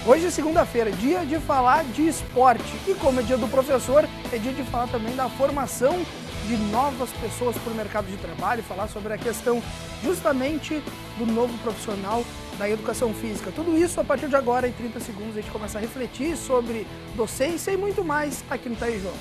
Hoje é segunda-feira, dia de falar de esporte. E como é dia do professor, é dia de falar também da formação de novas pessoas para o mercado de trabalho, falar sobre a questão justamente do novo profissional da educação física. Tudo isso a partir de agora, em 30 segundos, a gente começa a refletir sobre docência e muito mais aqui no Tá Aí Jogo.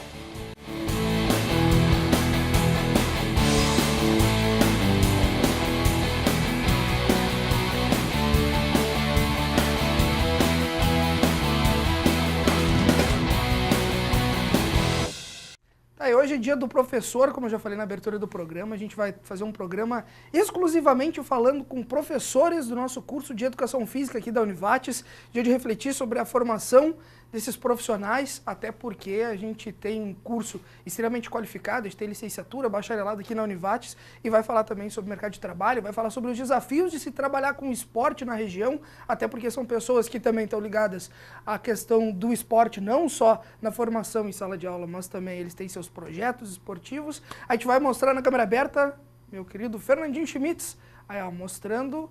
Hoje é dia do professor, como eu já falei na abertura do programa, a gente vai fazer um programa exclusivamente falando com professores do nosso curso de Educação Física aqui da Univates, dia de refletir sobre a formação desses profissionais, até porque a gente tem um curso extremamente qualificado, a gente tem licenciatura, bacharelado aqui na Univates e vai falar também sobre o mercado de trabalho, vai falar sobre os desafios de se trabalhar com esporte na região, até porque são pessoas que também estão ligadas à questão do esporte, não só na formação em sala de aula, mas também eles têm seus projetos esportivos. A gente vai mostrar na câmera aberta, meu querido Fernandinho Schmitz, aí, ó, mostrando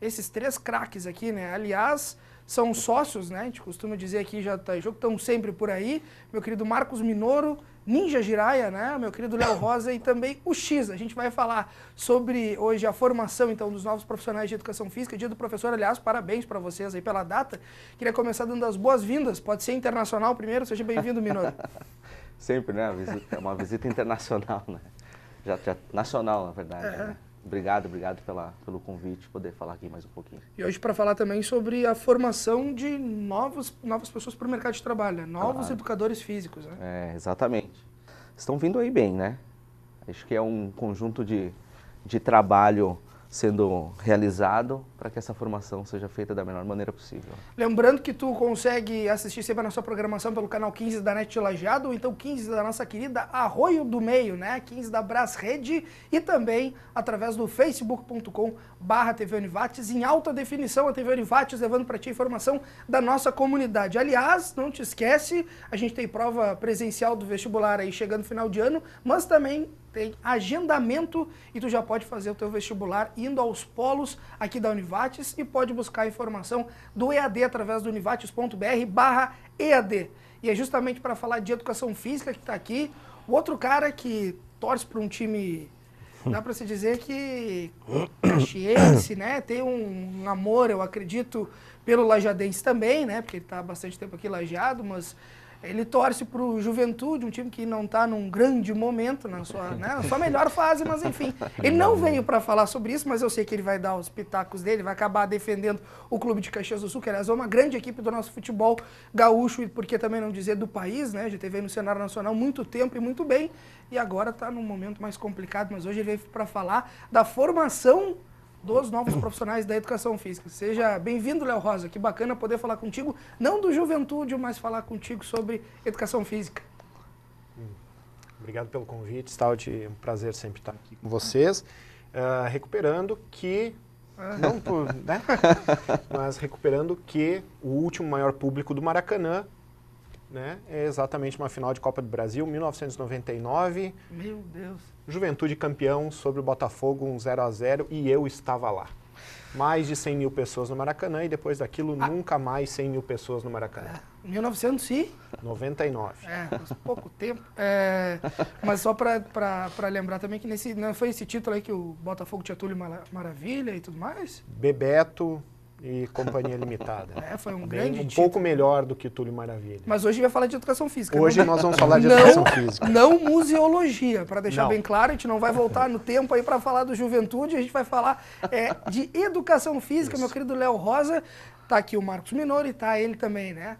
esses três craques aqui, né? Aliás, são sócios, né? A gente costuma dizer aqui, já tá jogo, estão sempre por aí. Meu querido Marcos Minoro, Ninja Jiraya, né? Meu querido Léo Rosa e também o X. A gente vai falar sobre hoje a formação, então, dos novos profissionais de educação física. Dia do professor, aliás, parabéns para vocês aí pela data. Queria começar dando as boas-vindas. Pode ser internacional primeiro. Seja bem-vindo, Minoro. Sempre, né? É uma visita internacional, né? Já nacional, na verdade. Né? Obrigado pelo convite, poder falar aqui mais um pouquinho. E hoje para falar também sobre a formação de novas pessoas para o mercado de trabalho, né? Novos educadores físicos, né? É, exatamente. Estão vindo aí bem, né? Acho que é um conjunto de trabalho sendo realizado para que essa formação seja feita da melhor maneira possível. Lembrando que tu consegue assistir sempre a nossa programação pelo canal 15 da NET de Lajeado, ou então 15 da nossa querida Arroio do Meio, né? 15 da Brás Rede e também através do facebook.com/TV Univates, em alta definição a TV Univates, levando para ti informação da nossa comunidade. Aliás, não te esquece, a gente tem prova presencial do vestibular aí chegando no final de ano, mas também tem agendamento e tu já pode fazer o teu vestibular indo aos polos aqui da Univates e pode buscar a informação do EAD através do univates.br/EAD. E é justamente para falar de educação física que está aqui o outro cara que torce para um time, dá para se dizer que caxiense, né? Tem um amor, eu acredito, pelo lajadense também, né? Porque ele está há bastante tempo aqui lajeado, mas ele torce para o Juventude, um time que não está num grande momento, na sua melhor fase, mas enfim. Ele não veio para falar sobre isso, mas eu sei que ele vai dar os pitacos dele, vai acabar defendendo o Clube de Caxias do Sul, que aliás é uma grande equipe do nosso futebol gaúcho, e por que também não dizer do país, né? Já teve aí no cenário nacional muito tempo e muito bem, e agora está num momento mais complicado, mas hoje ele veio para falar da formação dos novos profissionais da educação física. Seja bem-vindo, Léo Rosa. Que bacana poder falar contigo, não do Juventude, mas falar contigo sobre educação física. Obrigado pelo convite, Stout. É um prazer sempre estar aqui com vocês. Recuperando que... Não por, né? Mas recuperando que o último maior público do Maracanã, né, é exatamente uma final de Copa do Brasil, 1999. Meu Deus. Juventude campeão sobre o Botafogo, 1-0 e eu estava lá. Mais de 100 mil pessoas no Maracanã e depois daquilo nunca mais 100 mil pessoas no Maracanã. 1999. Mas pouco tempo. Mas só para lembrar também que não foi esse título aí que o Botafogo tinha Túlio Maravilha e tudo mais? Bebeto e Companhia Limitada. Foi um grande título. Pouco melhor do que Túlio Maravilha. Mas hoje a gente vai falar de educação física. Hoje nós vamos falar de educação física. Não museologia, para deixar bem claro, a gente não vai voltar no tempo aí para falar do Juventude, a gente vai falar de educação física. Isso. Meu querido Léo Rosa, tá aqui o Marcos Minoro e tá ele também, né?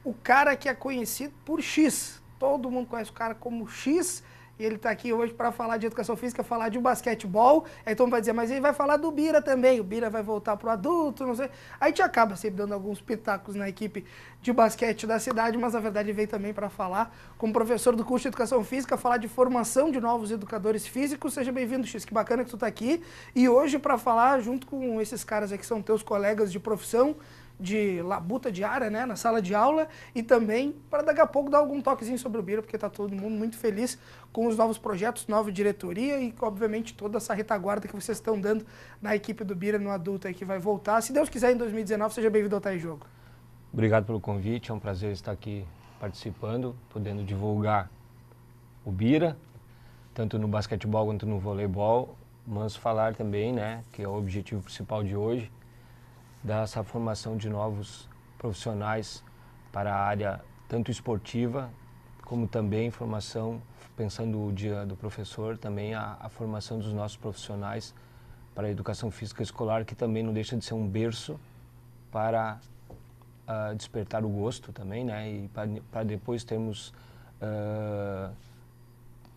O cara que é conhecido por X. Todo mundo conhece o cara como X. E ele está aqui hoje para falar de educação física, falar de basquetebol. Aí todo mundo vai dizer, mas ele vai falar do Bira também. O Bira vai voltar para o adulto, não sei. Aí a gente acaba sempre dando alguns pitacos na equipe de basquete da cidade, mas na verdade ele veio também para falar, como professor do curso de educação física, falar de formação de novos educadores físicos. Seja bem-vindo, X. Que bacana que tu está aqui. E hoje para falar, junto com esses caras aqui que são teus colegas de profissão, de labuta diária, né, na sala de aula, e também para daqui a pouco dar algum toquezinho sobre o Bira, porque está todo mundo muito feliz com os novos projetos, nova diretoria e, obviamente, toda essa retaguarda que vocês estão dando na equipe do Bira no adulto aí que vai voltar. Se Deus quiser, em 2019, seja bem-vindo ao Tá Aí Jogo. Obrigado pelo convite, é um prazer estar aqui participando, podendo divulgar o Bira, tanto no basquetebol quanto no voleibol, mas falar também, né, que é o objetivo principal de hoje, dessa formação de novos profissionais para a área tanto esportiva, como também formação, pensando o dia do professor, também a formação dos nossos profissionais para a educação física escolar, que também não deixa de ser um berço para despertar o gosto também, né, e para depois termos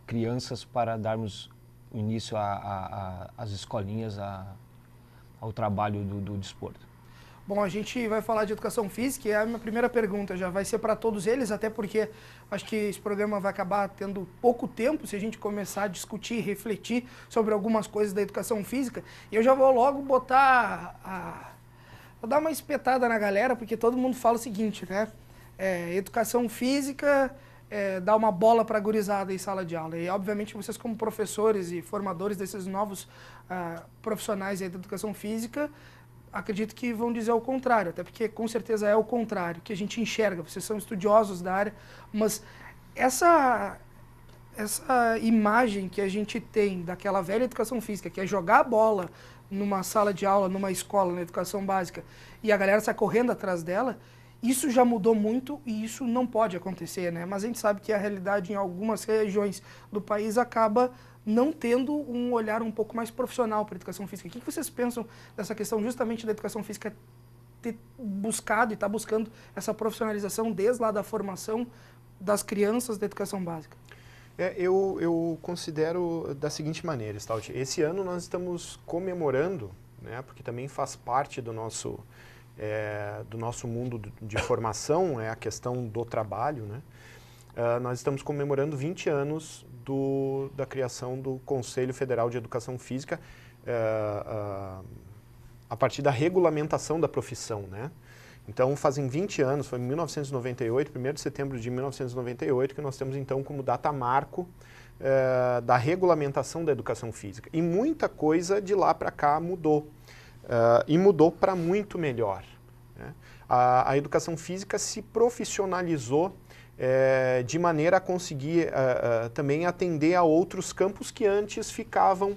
crianças para darmos início às escolinhas, ao trabalho do desporto. Bom, a gente vai falar de educação física e a minha primeira pergunta já vai ser para todos eles, até porque acho que esse programa vai acabar tendo pouco tempo se a gente começar a discutir, refletir sobre algumas coisas da educação física. E eu já vou logo botar vou dar uma espetada na galera, porque todo mundo fala o seguinte, né? Educação física dá uma bola para a gurizada em sala de aula. E, obviamente, vocês como professores e formadores desses novos profissionais aí da educação física, acredito que vão dizer o contrário, até porque com certeza é o contrário, que a gente enxerga. Vocês são estudiosos da área, mas essa imagem que a gente tem daquela velha educação física, que é jogar a bola numa sala de aula, numa escola, na educação básica, e a galera sai correndo atrás dela, isso já mudou muito e isso não pode acontecer, né? Mas a gente sabe que a realidade em algumas regiões do país acaba não tendo um olhar um pouco mais profissional para a educação física. O que vocês pensam dessa questão justamente da educação física ter buscado e estar buscando essa profissionalização desde lá da formação das crianças da educação básica? Eu considero da seguinte maneira, Stout. Esse ano nós estamos comemorando, né, porque também faz parte do nosso mundo de formação, a questão do trabalho, né? Nós estamos comemorando 20 anos da criação do Conselho Federal de Educação Física a partir da regulamentação da profissão, né? Então, fazem 20 anos, foi em 1998, 1º de setembro de 1998, que nós temos então como data marco da regulamentação da educação física. E muita coisa de lá para cá mudou. E mudou para muito melhor, né? A educação física se profissionalizou de maneira a conseguir também atender a outros campos que antes ficavam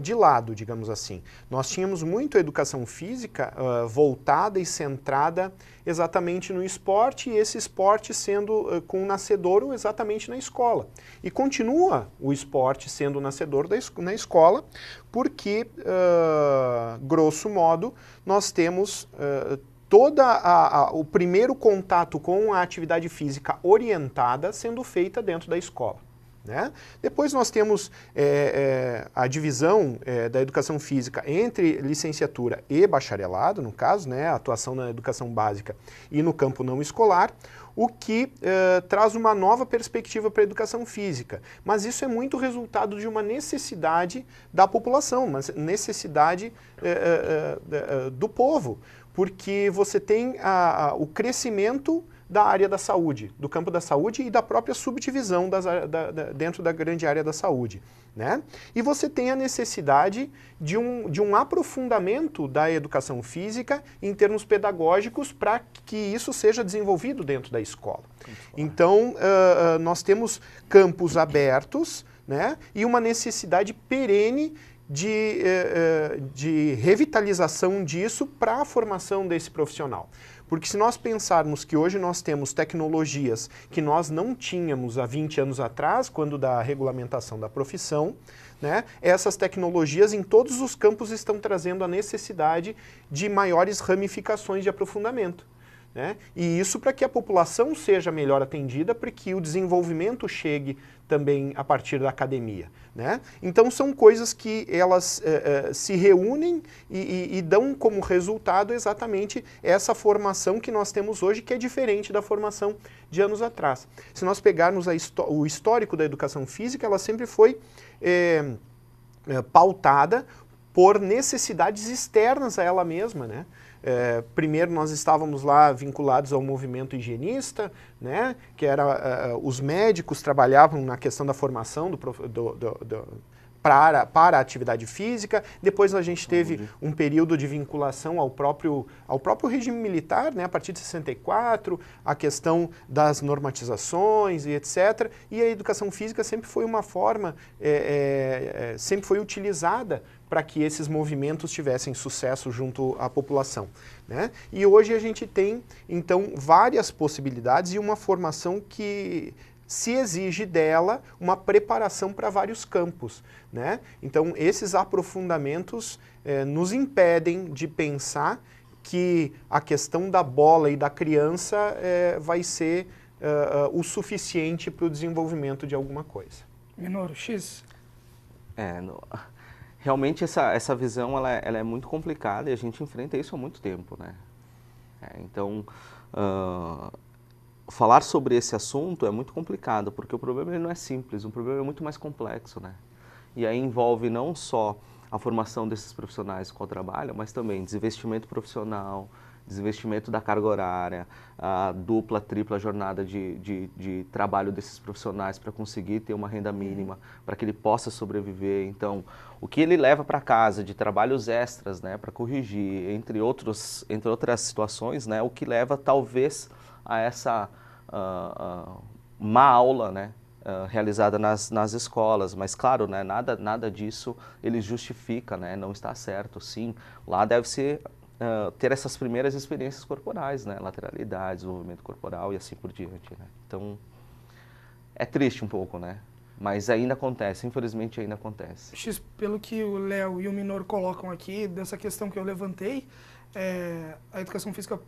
de lado, digamos assim. Nós tínhamos muito a educação física voltada e centrada exatamente no esporte, e esse esporte sendo com nascedouro exatamente na escola. E continua o esporte sendo nascedor na escola, porque, grosso modo, nós temos o primeiro contato com a atividade física orientada sendo feita dentro da escola, né? Depois nós temos a divisão da educação física entre licenciatura e bacharelado, no caso, né, a atuação na educação básica e no campo não escolar, o que traz uma nova perspectiva para a educação física. Mas isso é muito resultado de uma necessidade da população, uma necessidade do povo, porque você tem o crescimento da área da saúde, do campo da saúde e da própria subdivisão dentro da grande área da saúde, né? E você tem a necessidade de um aprofundamento da educação física em termos pedagógicos para que isso seja desenvolvido dentro da escola. Então, nós temos campos abertos, né? E uma necessidade perene de revitalização disso para a formação desse profissional. Porque se nós pensarmos que hoje nós temos tecnologias que nós não tínhamos há 20 anos atrás, quando da regulamentação da profissão, né, essas tecnologias em todos os campos estão trazendo a necessidade de maiores ramificações de aprofundamento, né? E isso para que a população seja melhor atendida, para que o desenvolvimento chegue também a partir da academia, né? Então são coisas que elas se reúnem e dão como resultado exatamente essa formação que nós temos hoje, que é diferente da formação de anos atrás. Se nós pegarmos o histórico da educação física, ela sempre foi pautada por necessidades externas a ela mesma, né? Primeiro nós estávamos lá vinculados ao movimento higienista, né, que era os médicos trabalhavam na questão da formação para a atividade física. Depois a gente teve um período de vinculação ao próprio regime militar, né, a partir de 64, a questão das normatizações e etc. E a educação física sempre foi uma forma, sempre foi utilizada para que esses movimentos tivessem sucesso junto à população, né? E hoje a gente tem, então, várias possibilidades e uma formação que se exige dela uma preparação para vários campos, né? Então, esses aprofundamentos nos impedem de pensar que a questão da bola e da criança vai ser o suficiente para o desenvolvimento de alguma coisa. Minoro, X? Realmente essa visão ela é muito complicada e a gente enfrenta isso há muito tempo, né? Então, falar sobre esse assunto é muito complicado, porque o problema ele não é simples, o problema é muito mais complexo, né? E aí envolve não só a formação desses profissionais com o trabalho, mas também desinvestimento profissional, desinvestimento da carga horária, a dupla, tripla jornada de trabalho desses profissionais para conseguir ter uma renda mínima, para que ele possa sobreviver. Então, o que ele leva para casa de trabalhos extras, né, para corrigir, entre outras situações, né, o que leva talvez a essa má aula, né, realizada nas escolas. Mas claro, né, nada disso ele justifica, né, não está certo, sim. Lá deve ser ter essas primeiras experiências corporais, né, lateralidade, desenvolvimento corporal e assim por diante, né. Então, é triste um pouco, né, mas ainda acontece, infelizmente ainda acontece. X, pelo que o Léo e o Minor colocam aqui, dessa questão que eu levantei, a educação física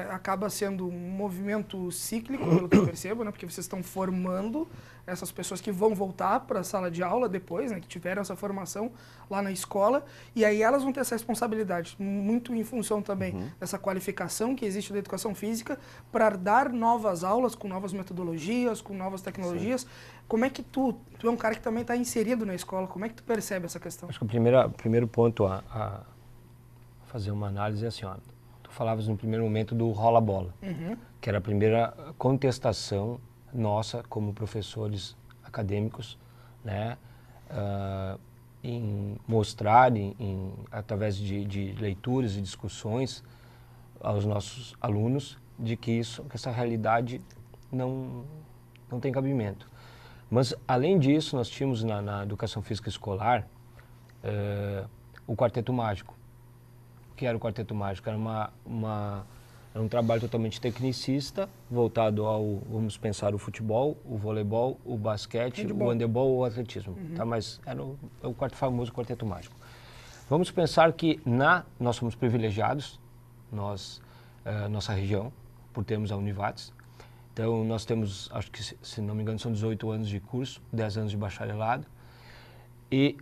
acaba sendo um movimento cíclico, pelo que eu percebo, né? Porque vocês estão formando essas pessoas que vão voltar para a sala de aula depois, né? Que tiveram essa formação lá na escola, e aí elas vão ter essa responsabilidade, muito em função também dessa qualificação que existe da educação física, para dar novas aulas com novas metodologias, com novas tecnologias. Sim. Como é que tu é um cara que também está inserido na escola, como é que tu percebe essa questão? Acho que o primeiro ponto a fazer uma análise é assim, ó. Falavas no primeiro momento do rola-bola, que era a primeira contestação nossa como professores acadêmicos, né, em mostrar, através de leituras e discussões aos nossos alunos, de que essa realidade não tem cabimento. Mas, além disso, nós tínhamos na educação física escolar o Quarteto Mágico. Que era o Quarteto Mágico? Era era um trabalho totalmente tecnicista, voltado ao, vamos pensar, o futebol, o voleibol, o basquete, o handebol ou o atletismo. Tá? Mas era o famoso Quarteto Mágico. Vamos pensar que nós somos privilegiados, nossa região, por termos a Univates. Então, nós temos, acho que, se não me engano, são 18 anos de curso, 10 anos de bacharelado. E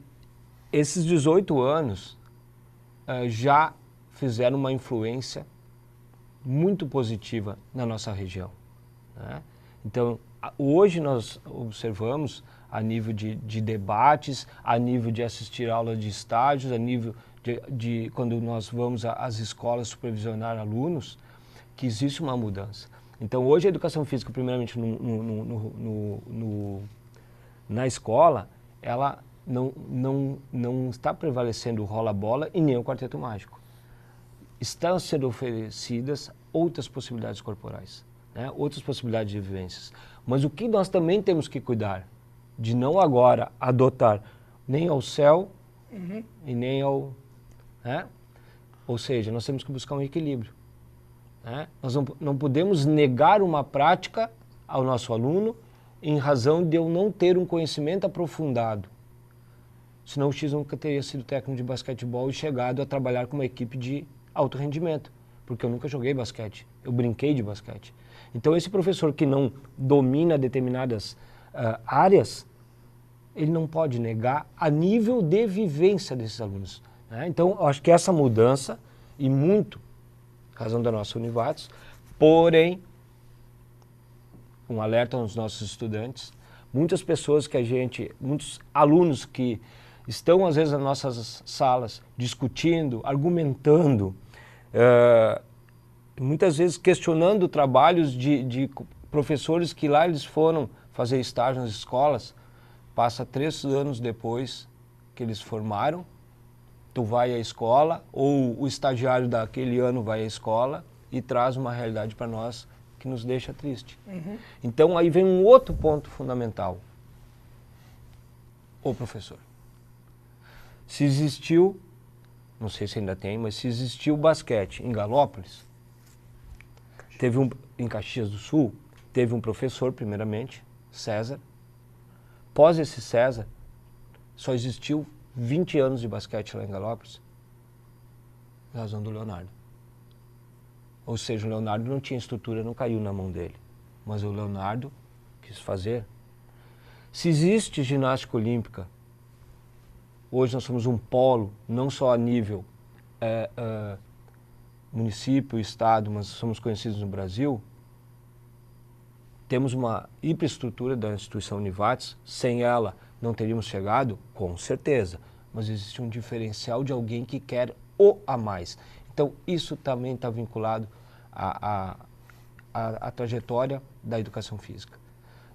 esses 18 anos já fizeram uma influência muito positiva na nossa região, né? Então, hoje nós observamos, a nível de debates, a nível de assistir aulas de estágios, a nível de quando nós vamos às escolas supervisionar alunos, que existe uma mudança. Então, hoje a educação física, primeiramente na escola, ela não está prevalecendo o rola-bola e nem o quarteto mágico. Estão sendo oferecidas outras possibilidades corporais, né? Outras possibilidades de vivências. Mas o que nós também temos que cuidar, de não agora adotar nem ao céu e nem ao... Né? Ou seja, nós temos que buscar um equilíbrio, né? Nós não podemos negar uma prática ao nosso aluno em razão de eu não ter um conhecimento aprofundado. Senão o X nunca teria sido técnico de basquetebol e chegado a trabalhar com uma equipe de alto rendimento, porque eu nunca joguei basquete, eu brinquei de basquete. Então esse professor que não domina determinadas áreas, ele não pode negar a nível de vivência desses alunos, né? Então eu acho que essa mudança, e muito razão da nossa Univates, porém, um alerta aos nossos estudantes, muitas pessoas muitos alunos que estão às vezes nas nossas salas discutindo, argumentando, muitas vezes questionando trabalhos de professores que lá eles foram fazer estágio nas escolas, passa 3 anos depois que eles formaram, tu vai à escola, ou o estagiário daquele ano vai à escola e traz uma realidade para nós que nos deixa triste. Então aí vem um outro ponto fundamental. O professor. Se existiu, não sei se ainda tem, mas se existiu basquete em Galópolis, em Caxias do Sul, teve um professor, primeiramente, César. Após esse César, só existiu 20 anos de basquete lá em Galópolis, em razão do Leonardo. Ou seja, o Leonardo não tinha estrutura, não caiu na mão dele. Mas o Leonardo quis fazer. Se existe ginástica olímpica, hoje nós somos um polo, não só a nível município, estado, mas somos conhecidos no Brasil, temos uma hiperestrutura da instituição Univates, sem ela não teríamos chegado? Com certeza, mas existe um diferencial de alguém que quer o a mais. Então isso também está vinculado à trajetória da educação física.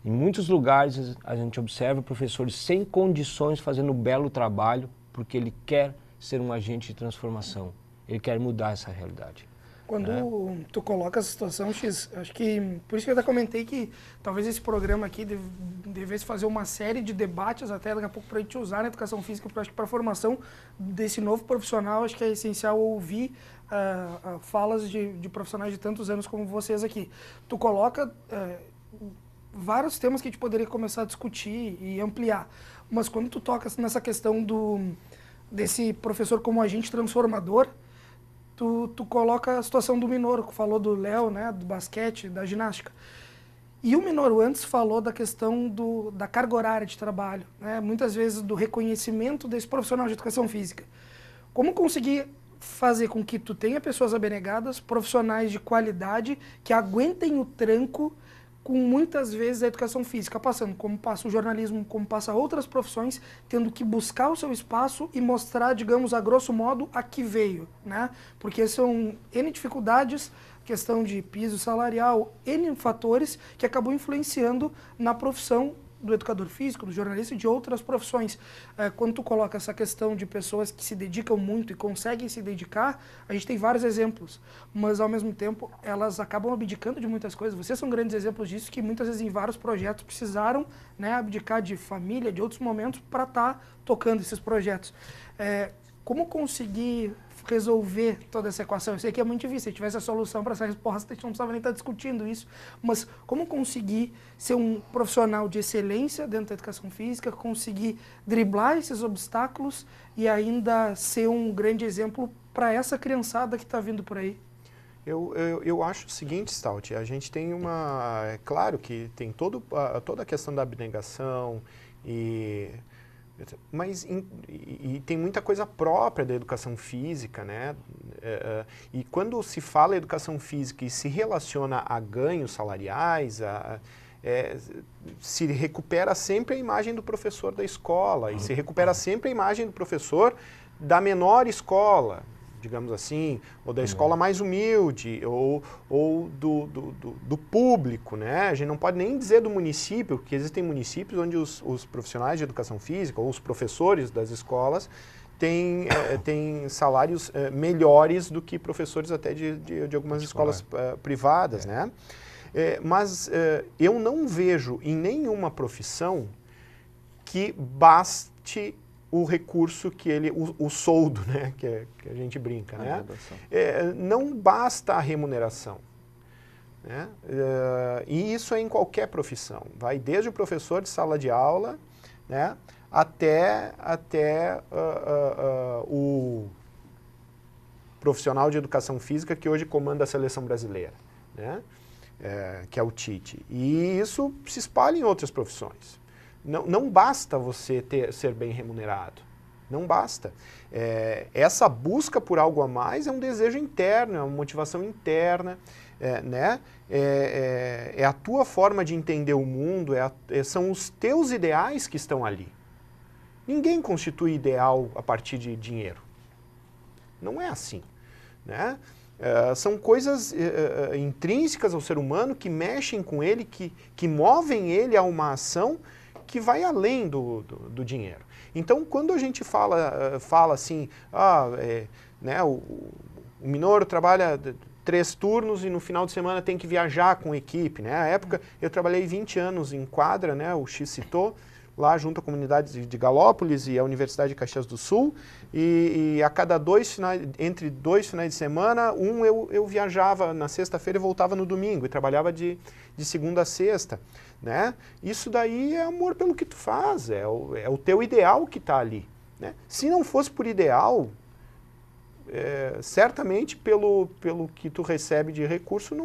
Em muitos lugares a gente observa professores sem condições fazendo um belo trabalho porque ele quer ser um agente de transformação, ele quer mudar essa realidade. Quando tu coloca essa situação, X, acho que, por isso que eu até comentei que talvez esse programa aqui devesse fazer uma série de debates até daqui a pouco para a gente usar na educação física, porque eu acho que para a formação desse novo profissional, acho que é essencial ouvir falas de profissionais de tantos anos como vocês aqui. Tu coloca vários temas que a gente poderia começar a discutir e ampliar, mas quando tu toca nessa questão desse professor como agente transformador, tu coloca a situação do Minoru, que falou do Léo, né, do basquete, da ginástica. E o Minoru antes falou da questão da carga horária de trabalho, né, muitas vezes do reconhecimento desse profissional de educação física. Como conseguir fazer com que tu tenha pessoas abnegadas, profissionais de qualidade, que aguentem o tranco com muitas vezes a educação física, passando como passa o jornalismo, como passa outras profissões, tendo que buscar o seu espaço e mostrar, digamos, a grosso modo, a que veio, né? Porque são N dificuldades, questão de piso salarial, N fatores que acabam influenciando na profissão do educador físico, do jornalista e de outras profissões. Quando tu coloca essa questão de pessoas que se dedicam muito e conseguem se dedicar, a gente tem vários exemplos, mas ao mesmo tempo elas acabam abdicando de muitas coisas. Vocês são grandes exemplos disso, que muitas vezes em vários projetos precisaram, né, abdicar de família, de outros momentos para estar tocando esses projetos. Como conseguir resolver toda essa equação? Eu sei que é muito difícil, se tivesse a solução para essa resposta, a gente não precisava nem estar discutindo isso, mas como conseguir ser um profissional de excelência dentro da educação física, conseguir driblar esses obstáculos e ainda ser um grande exemplo para essa criançada que está vindo por aí? Eu acho o seguinte, Stout, a gente tem é claro que tem toda a questão da abnegação, mas tem muita coisa própria da educação física, né? E quando se fala educação física e se relaciona a ganhos salariais, se recupera sempre a imagem do professor da escola, e se recupera sempre a imagem do professor da menor escola, digamos assim, ou da escola mais humilde, ou do público, né? A gente não pode nem dizer do município, porque existem municípios onde os profissionais de educação física, ou os professores das escolas, têm salários melhores do que professores até de algumas escolas privadas, né? Mas eu não vejo em nenhuma profissão que baste o recurso que o soldo, né, que a gente brinca, né? Não basta a remuneração, né? E isso é em qualquer profissão, vai desde o professor de sala de aula, né, até o profissional de educação física que hoje comanda a seleção brasileira, né, que é o Tite. E isso se espalha em outras profissões. Não basta você ser bem remunerado, não basta. Essa busca por algo a mais é um desejo interno, é uma motivação interna, né? É a tua forma de entender o mundo, são os teus ideais que estão ali. Ninguém constitui ideal a partir de dinheiro. Não é assim, né? São coisas intrínsecas ao ser humano que mexem com ele, que movem ele a uma ação que vai além do dinheiro. Então, quando a gente fala assim, né, o Minoro trabalha 3 turnos e no final de semana tem que viajar com equipe, né? Na época, eu trabalhei 20 anos em quadra, né? O X citou, lá junto à comunidade de Galópolis e à Universidade de Caxias do Sul, e a cada entre 2 finais de semana, eu viajava na sexta-feira e voltava no domingo, e trabalhava de segunda a sexta, né? Isso daí é amor pelo que tu faz, é o teu ideal que está ali, né? Se não fosse por ideal, certamente pelo que tu recebe de recurso,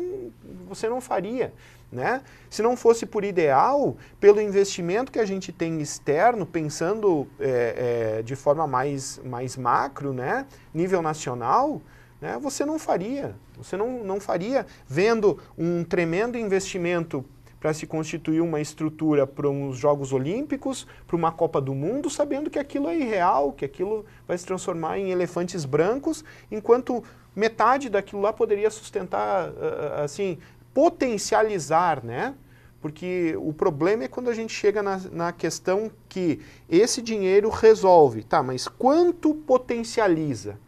você não faria, né? Se não fosse por ideal, pelo investimento que a gente tem externo, pensando de forma mais macro, né? Nível nacional, né? Você não faria. Você não faria vendo um tremendo investimento para se constituir uma estrutura para uns Jogos Olímpicos, para uma Copa do Mundo, sabendo que aquilo é irreal, que aquilo vai se transformar em elefantes brancos, enquanto metade daquilo lá poderia sustentar, assim, potencializar, né? Porque o problema é quando a gente chega na questão que esse dinheiro resolve, tá, mas quanto potencializa?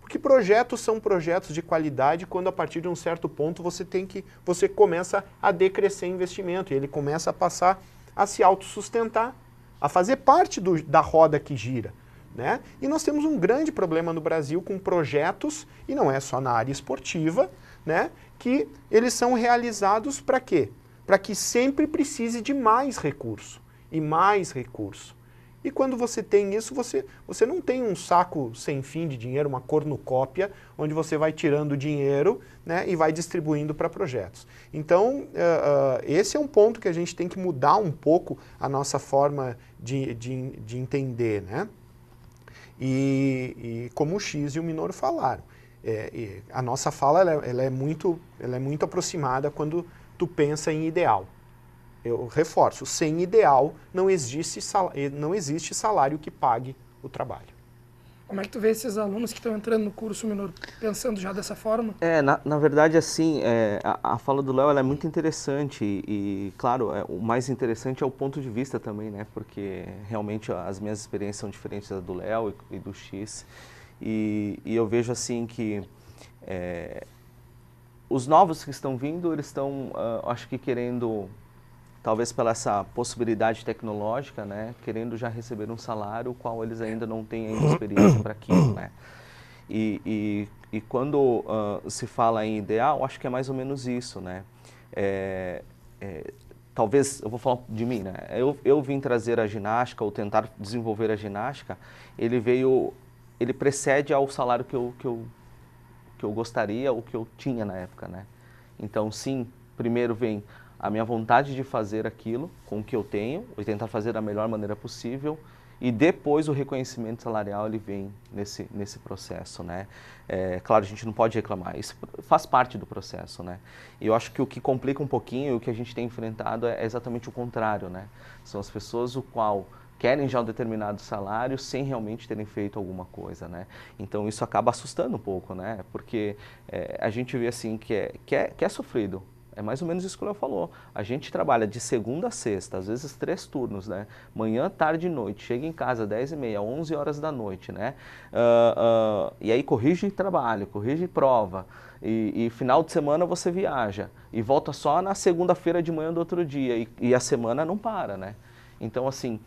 Porque projetos são projetos de qualidade quando a partir de um certo ponto você começa a decrescer investimento e ele começa a passar a se autossustentar, a fazer parte da roda que gira, né? E nós temos um grande problema no Brasil com projetos, e não é só na área esportiva, né? Que eles são realizados para quê? Para que sempre precise de mais recurso e mais recurso. E quando você tem isso, você não tem um saco sem fim de dinheiro, uma cornucópia, onde você vai tirando dinheiro, né, e vai distribuindo para projetos. Então, esse é um ponto que a gente tem que mudar um pouco a nossa forma de entender, né? E como o X e o Minoro falaram, a nossa fala ela é muito aproximada quando tu pensa em ideal. Eu reforço, sem ideal não existe salário que pague o trabalho. Como é que tu vê esses alunos que estão entrando no curso, Minoro, pensando já dessa forma? Na verdade, assim, a fala do Léo ela é muito interessante e claro, o mais interessante é o ponto de vista também, né? Porque realmente as minhas experiências são diferentes da do Léo e do X e eu vejo assim que os novos que estão vindo, eles estão, acho que querendo... talvez pela essa possibilidade tecnológica, né, querendo já receber um salário, o qual eles ainda não têm ainda experiência para aquilo, né. E quando se fala em ideal, acho que é mais ou menos isso, né. Talvez, eu vou falar de mim, né, eu vim trazer a ginástica, ou tentar desenvolver a ginástica, ele precede ao salário que eu gostaria, ou que eu tinha na época, né. Então, sim, primeiro vem a minha vontade de fazer aquilo com o que eu tenho, e tentar fazer da melhor maneira possível, e depois o reconhecimento salarial ele vem nesse processo, né? Claro, a gente não pode reclamar, isso faz parte do processo, né? E eu acho que o que complica um pouquinho, o que a gente tem enfrentado é exatamente o contrário, né? São as pessoas o qual querem já um determinado salário sem realmente terem feito alguma coisa, né? Então isso acaba assustando um pouco, né? Porque a gente vê assim que é sofrido. É mais ou menos isso que o Léo falou. A gente trabalha de segunda a sexta, às vezes 3 turnos, né? Manhã, tarde e noite. Chega em casa 10h30, 11 horas da noite, né? E aí corrige trabalho, corrige prova. E final de semana você viaja. E volta só na segunda-feira de manhã do outro dia. E a semana não para, né? Então, assim,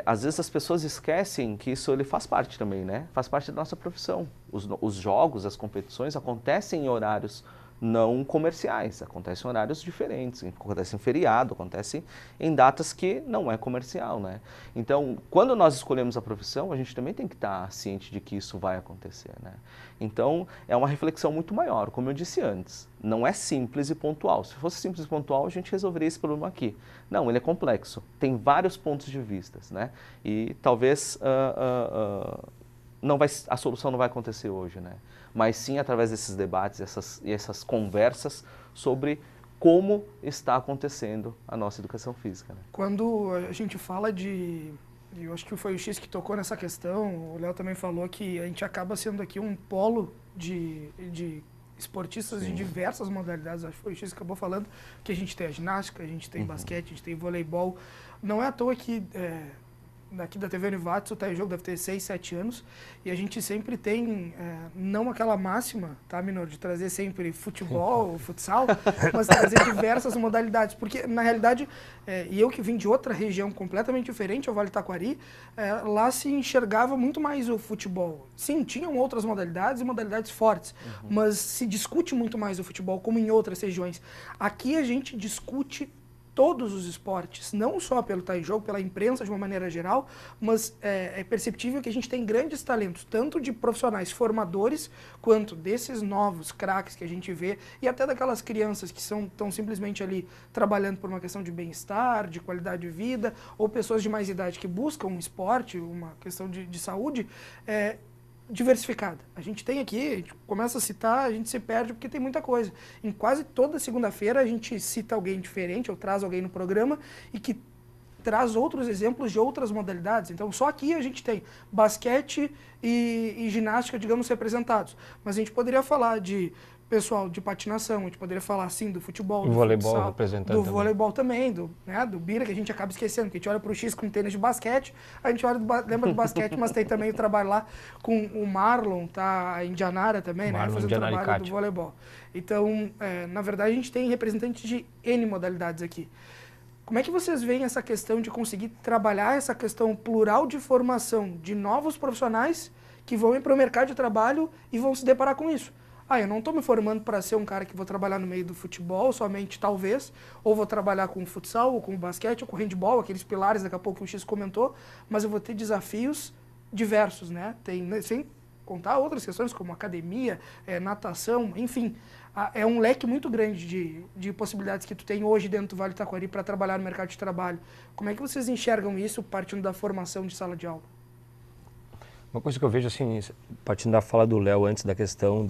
às vezes as pessoas esquecem que isso ele faz parte também, né? Faz parte da nossa profissão. Os jogos, as competições acontecem em horários não comerciais, acontecem em horários diferentes, acontece em feriado, acontece em datas que não é comercial, né? Então, quando nós escolhemos a profissão, a gente também tem que estar ciente de que isso vai acontecer, né? Então, é uma reflexão muito maior, como eu disse antes, não é simples e pontual. Se fosse simples e pontual, a gente resolveria esse problema aqui. Não, ele é complexo, tem vários pontos de vista, né? E talvez a solução não vai acontecer hoje, né? Mas sim através desses debates e essas conversas sobre como está acontecendo a nossa educação física, né? Quando a gente fala eu acho que foi o X que tocou nessa questão, o Léo também falou que a gente acaba sendo aqui um polo de esportistas de diversas modalidades, acho que foi o X que acabou falando, que a gente tem a ginástica, a gente tem basquete, a gente tem voleibol. Não é à toa que daqui da TV Univates, o Taijou deve ter 6, 7 anos, e a gente sempre tem, não aquela máxima, tá, Minor, de trazer sempre futebol, futsal, mas trazer diversas modalidades, porque na realidade, e eu que vim de outra região completamente diferente, ao Vale do Taquari, lá se enxergava muito mais o futebol. Sim, tinham outras modalidades e modalidades fortes, mas se discute muito mais o futebol, como em outras regiões. Aqui a gente discute todos os esportes, não só pelo Taijou, pela imprensa de uma maneira geral, mas é perceptível que a gente tem grandes talentos, tanto de profissionais formadores, quanto desses novos craques que a gente vê, e até daquelas crianças que estão simplesmente ali trabalhando por uma questão de bem-estar, de qualidade de vida, ou pessoas de mais idade que buscam um esporte, uma questão de saúde, diversificada. A gente tem aqui, a gente começa a citar, a gente se perde porque tem muita coisa. Em quase toda segunda-feira a gente cita alguém diferente, ou traz alguém no programa e que traz outros exemplos de outras modalidades. Então só aqui a gente tem basquete e ginástica, digamos, representados. Mas a gente poderia falar de pessoal de patinação, a gente poderia falar assim do futebol, do voleibol futsal, representando do também. voleibol também, do Bira, que a gente acaba esquecendo, porque a gente olha para o X com tênis de basquete, a gente lembra do basquete, mas tem também o trabalho lá com o Marlon, tá, a Indianara também, Marlon, né, fazendo Indianara trabalho do voleibol. Então, na verdade, a gente tem representantes de N modalidades aqui. Como é que vocês veem essa questão de conseguir trabalhar essa questão plural de formação de novos profissionais que vão ir para o mercado de trabalho e vão se deparar com isso? Eu não estou me formando para ser um cara que vou trabalhar no meio do futebol somente, talvez, ou vou trabalhar com o futsal, ou com o basquete, ou com o handball, aqueles pilares, daqui a pouco que o X comentou, mas eu vou ter desafios diversos, né? Sem contar outras questões como academia, natação, enfim. É um leque muito grande de possibilidades que tu tem hoje dentro do Vale do Taquari para trabalhar no mercado de trabalho. Como é que vocês enxergam isso partindo da formação de sala de aula? Uma coisa que eu vejo, assim, partindo da fala do Léo antes da questão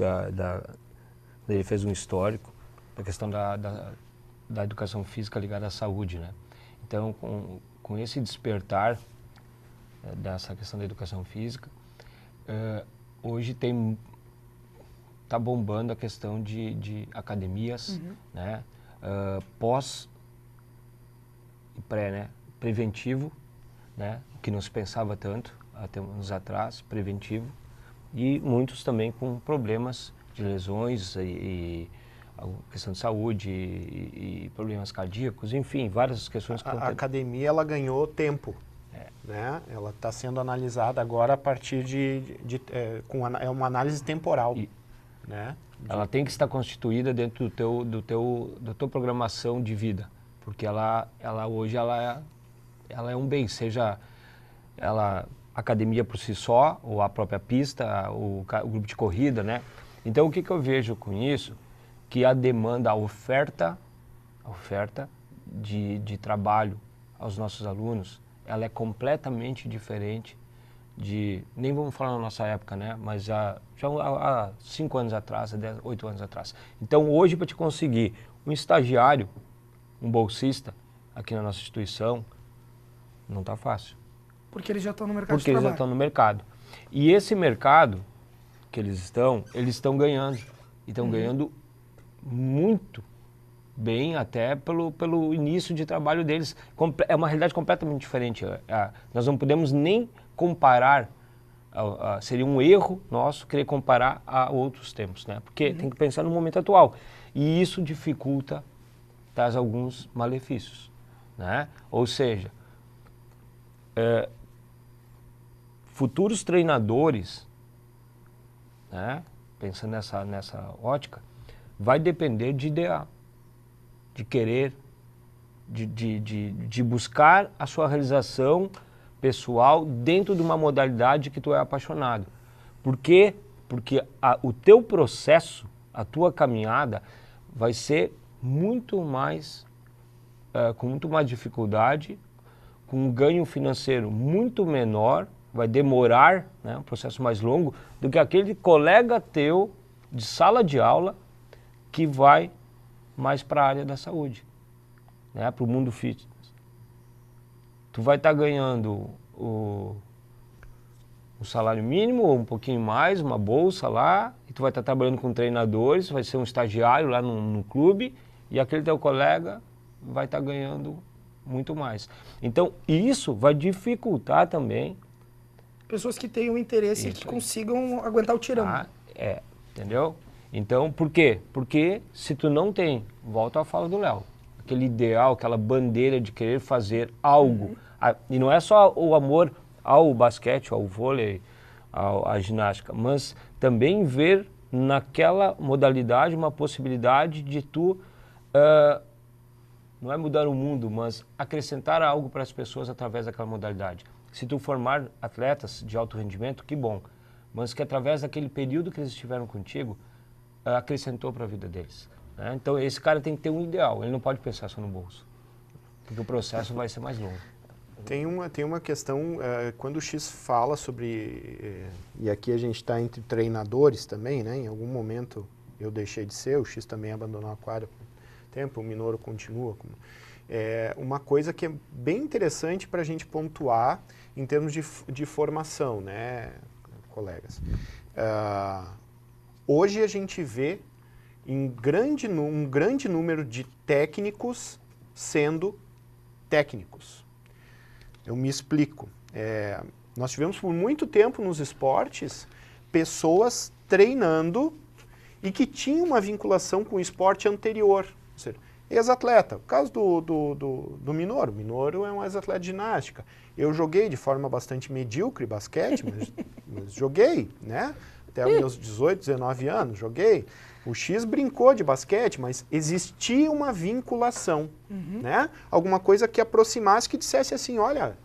ele fez um histórico, da questão da educação física ligada à saúde, né? Então, com esse despertar dessa questão da educação física, hoje está bombando a questão de academias, né? Pós e pré, né? Preventivo, né? Que não se pensava tanto até anos atrás, preventivo, e muitos também com problemas de lesões e questão de saúde e problemas cardíacos, enfim, várias questões. A academia, ela ganhou tempo, né? Ela está sendo analisada agora a partir é uma análise temporal, né? Ela tem que estar constituída dentro da tua programação de vida, porque ela hoje é um bem, seja ela academia por si só, ou a própria pista, o grupo de corrida, né? Então, o que eu vejo com isso? Que a demanda, a oferta de trabalho aos nossos alunos, ela é completamente diferente nem vamos falar na nossa época, né? Mas já há 5 anos atrás, 8 anos atrás. Então, hoje, para te conseguir um estagiário, um bolsista, aqui na nossa instituição, não está fácil. Porque eles já estão no mercado de trabalho. Porque eles já estão no mercado. E esse mercado que eles estão ganhando. E estão ganhando muito bem, até pelo início de trabalho deles. É uma realidade completamente diferente. Nós não podemos nem comparar, seria um erro nosso querer comparar a outros tempos, né? Porque tem que pensar no momento atual. E isso dificulta, traz alguns malefícios, né? Ou seja, futuros treinadores, né, pensando nessa ótica, vai depender de idear, de querer, de buscar a sua realização pessoal dentro de uma modalidade que tu é apaixonado. Por quê? Porque o teu processo, a tua caminhada, vai ser muito mais, com muito mais dificuldade, com um ganho financeiro muito menor, vai demorar, né, um processo mais longo, do que aquele colega teu de sala de aula que vai mais para a área da saúde, né, para o mundo fitness. Tu vai estar ganhando o salário mínimo, ou um pouquinho mais, uma bolsa lá, e tu vai estar trabalhando com treinadores, vai ser um estagiário lá no clube, e aquele teu colega vai estar ganhando muito mais. Então, isso vai dificultar também. Pessoas que tenham interesse e que consigam aguentar o tirão. Entendeu? Então, por quê? Porque se tu não tem, volta à fala do Léo, aquele ideal, aquela bandeira de querer fazer algo, e não é só o amor ao basquete, ao vôlei, à ginástica, mas também ver naquela modalidade uma possibilidade de tu, não é mudar o mundo, mas acrescentar algo para as pessoas através daquela modalidade. Se tu formar atletas de alto rendimento, que bom, mas que através daquele período que eles estiveram contigo, acrescentou para a vida deles. Né? Então esse cara tem que ter um ideal, ele não pode pensar só no bolso, porque o processo vai ser mais longo. Tem uma questão, quando o X fala sobre, e aqui a gente está entre treinadores também, né? Em algum momento eu deixei de ser, o X também abandonou a quadra por um tempo, o Minoro continua. Uma coisa que é bem interessante para a gente pontuar em termos de formação, né, colegas? Hoje a gente vê um grande número de técnicos sendo técnicos. Eu me explico. Nós tivemos por muito tempo nos esportes pessoas treinando e que tinham uma vinculação com o esporte anterior. Ou seja, ex-atleta. O caso do Minoro. Minoro é um ex-atleta de ginástica. Eu joguei de forma bastante medíocre basquete, mas joguei, né? Até os meus 18, 19 anos, joguei. O X brincou de basquete, mas existia uma vinculação, né? Alguma coisa que aproximasse, que dissesse assim, olha,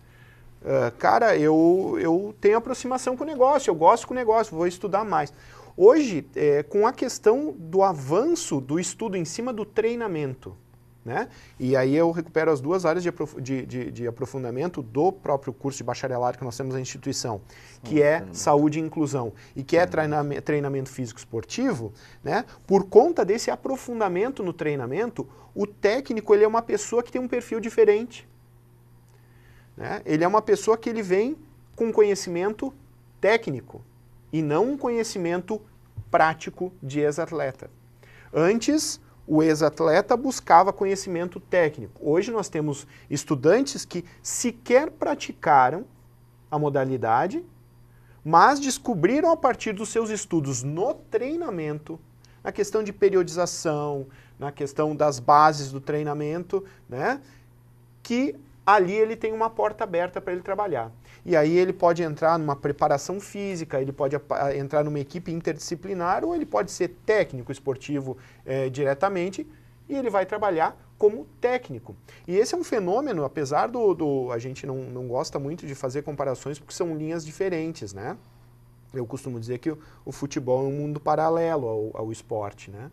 cara, eu tenho aproximação com o negócio, eu gosto com o negócio, vou estudar mais. Hoje, com a questão do avanço do estudo em cima do treinamento, né? E aí eu recupero as duas áreas de aprofundamento do próprio curso de bacharelado que nós temos na instituição, que é saúde e inclusão, e que é treinamento físico esportivo, né? Por conta desse aprofundamento no treinamento, o técnico ele é uma pessoa que tem um perfil diferente, né? Ele é uma pessoa que ele vem com conhecimento técnico e não um conhecimento prático de ex-atleta. Antes, o ex-atleta buscava conhecimento técnico. Hoje nós temos estudantes que sequer praticaram a modalidade, mas descobriram a partir dos seus estudos no treinamento, na questão de periodização, na questão das bases do treinamento, né, que ali ele tem uma porta aberta para ele trabalhar. E aí ele pode entrar numa preparação física, ele pode entrar numa equipe interdisciplinar, ou ele pode ser técnico esportivo diretamente, e ele vai trabalhar como técnico. E esse é um fenômeno, apesar a gente não gosta muito de fazer comparações, porque são linhas diferentes, né? Eu costumo dizer que o futebol é um mundo paralelo ao esporte, né?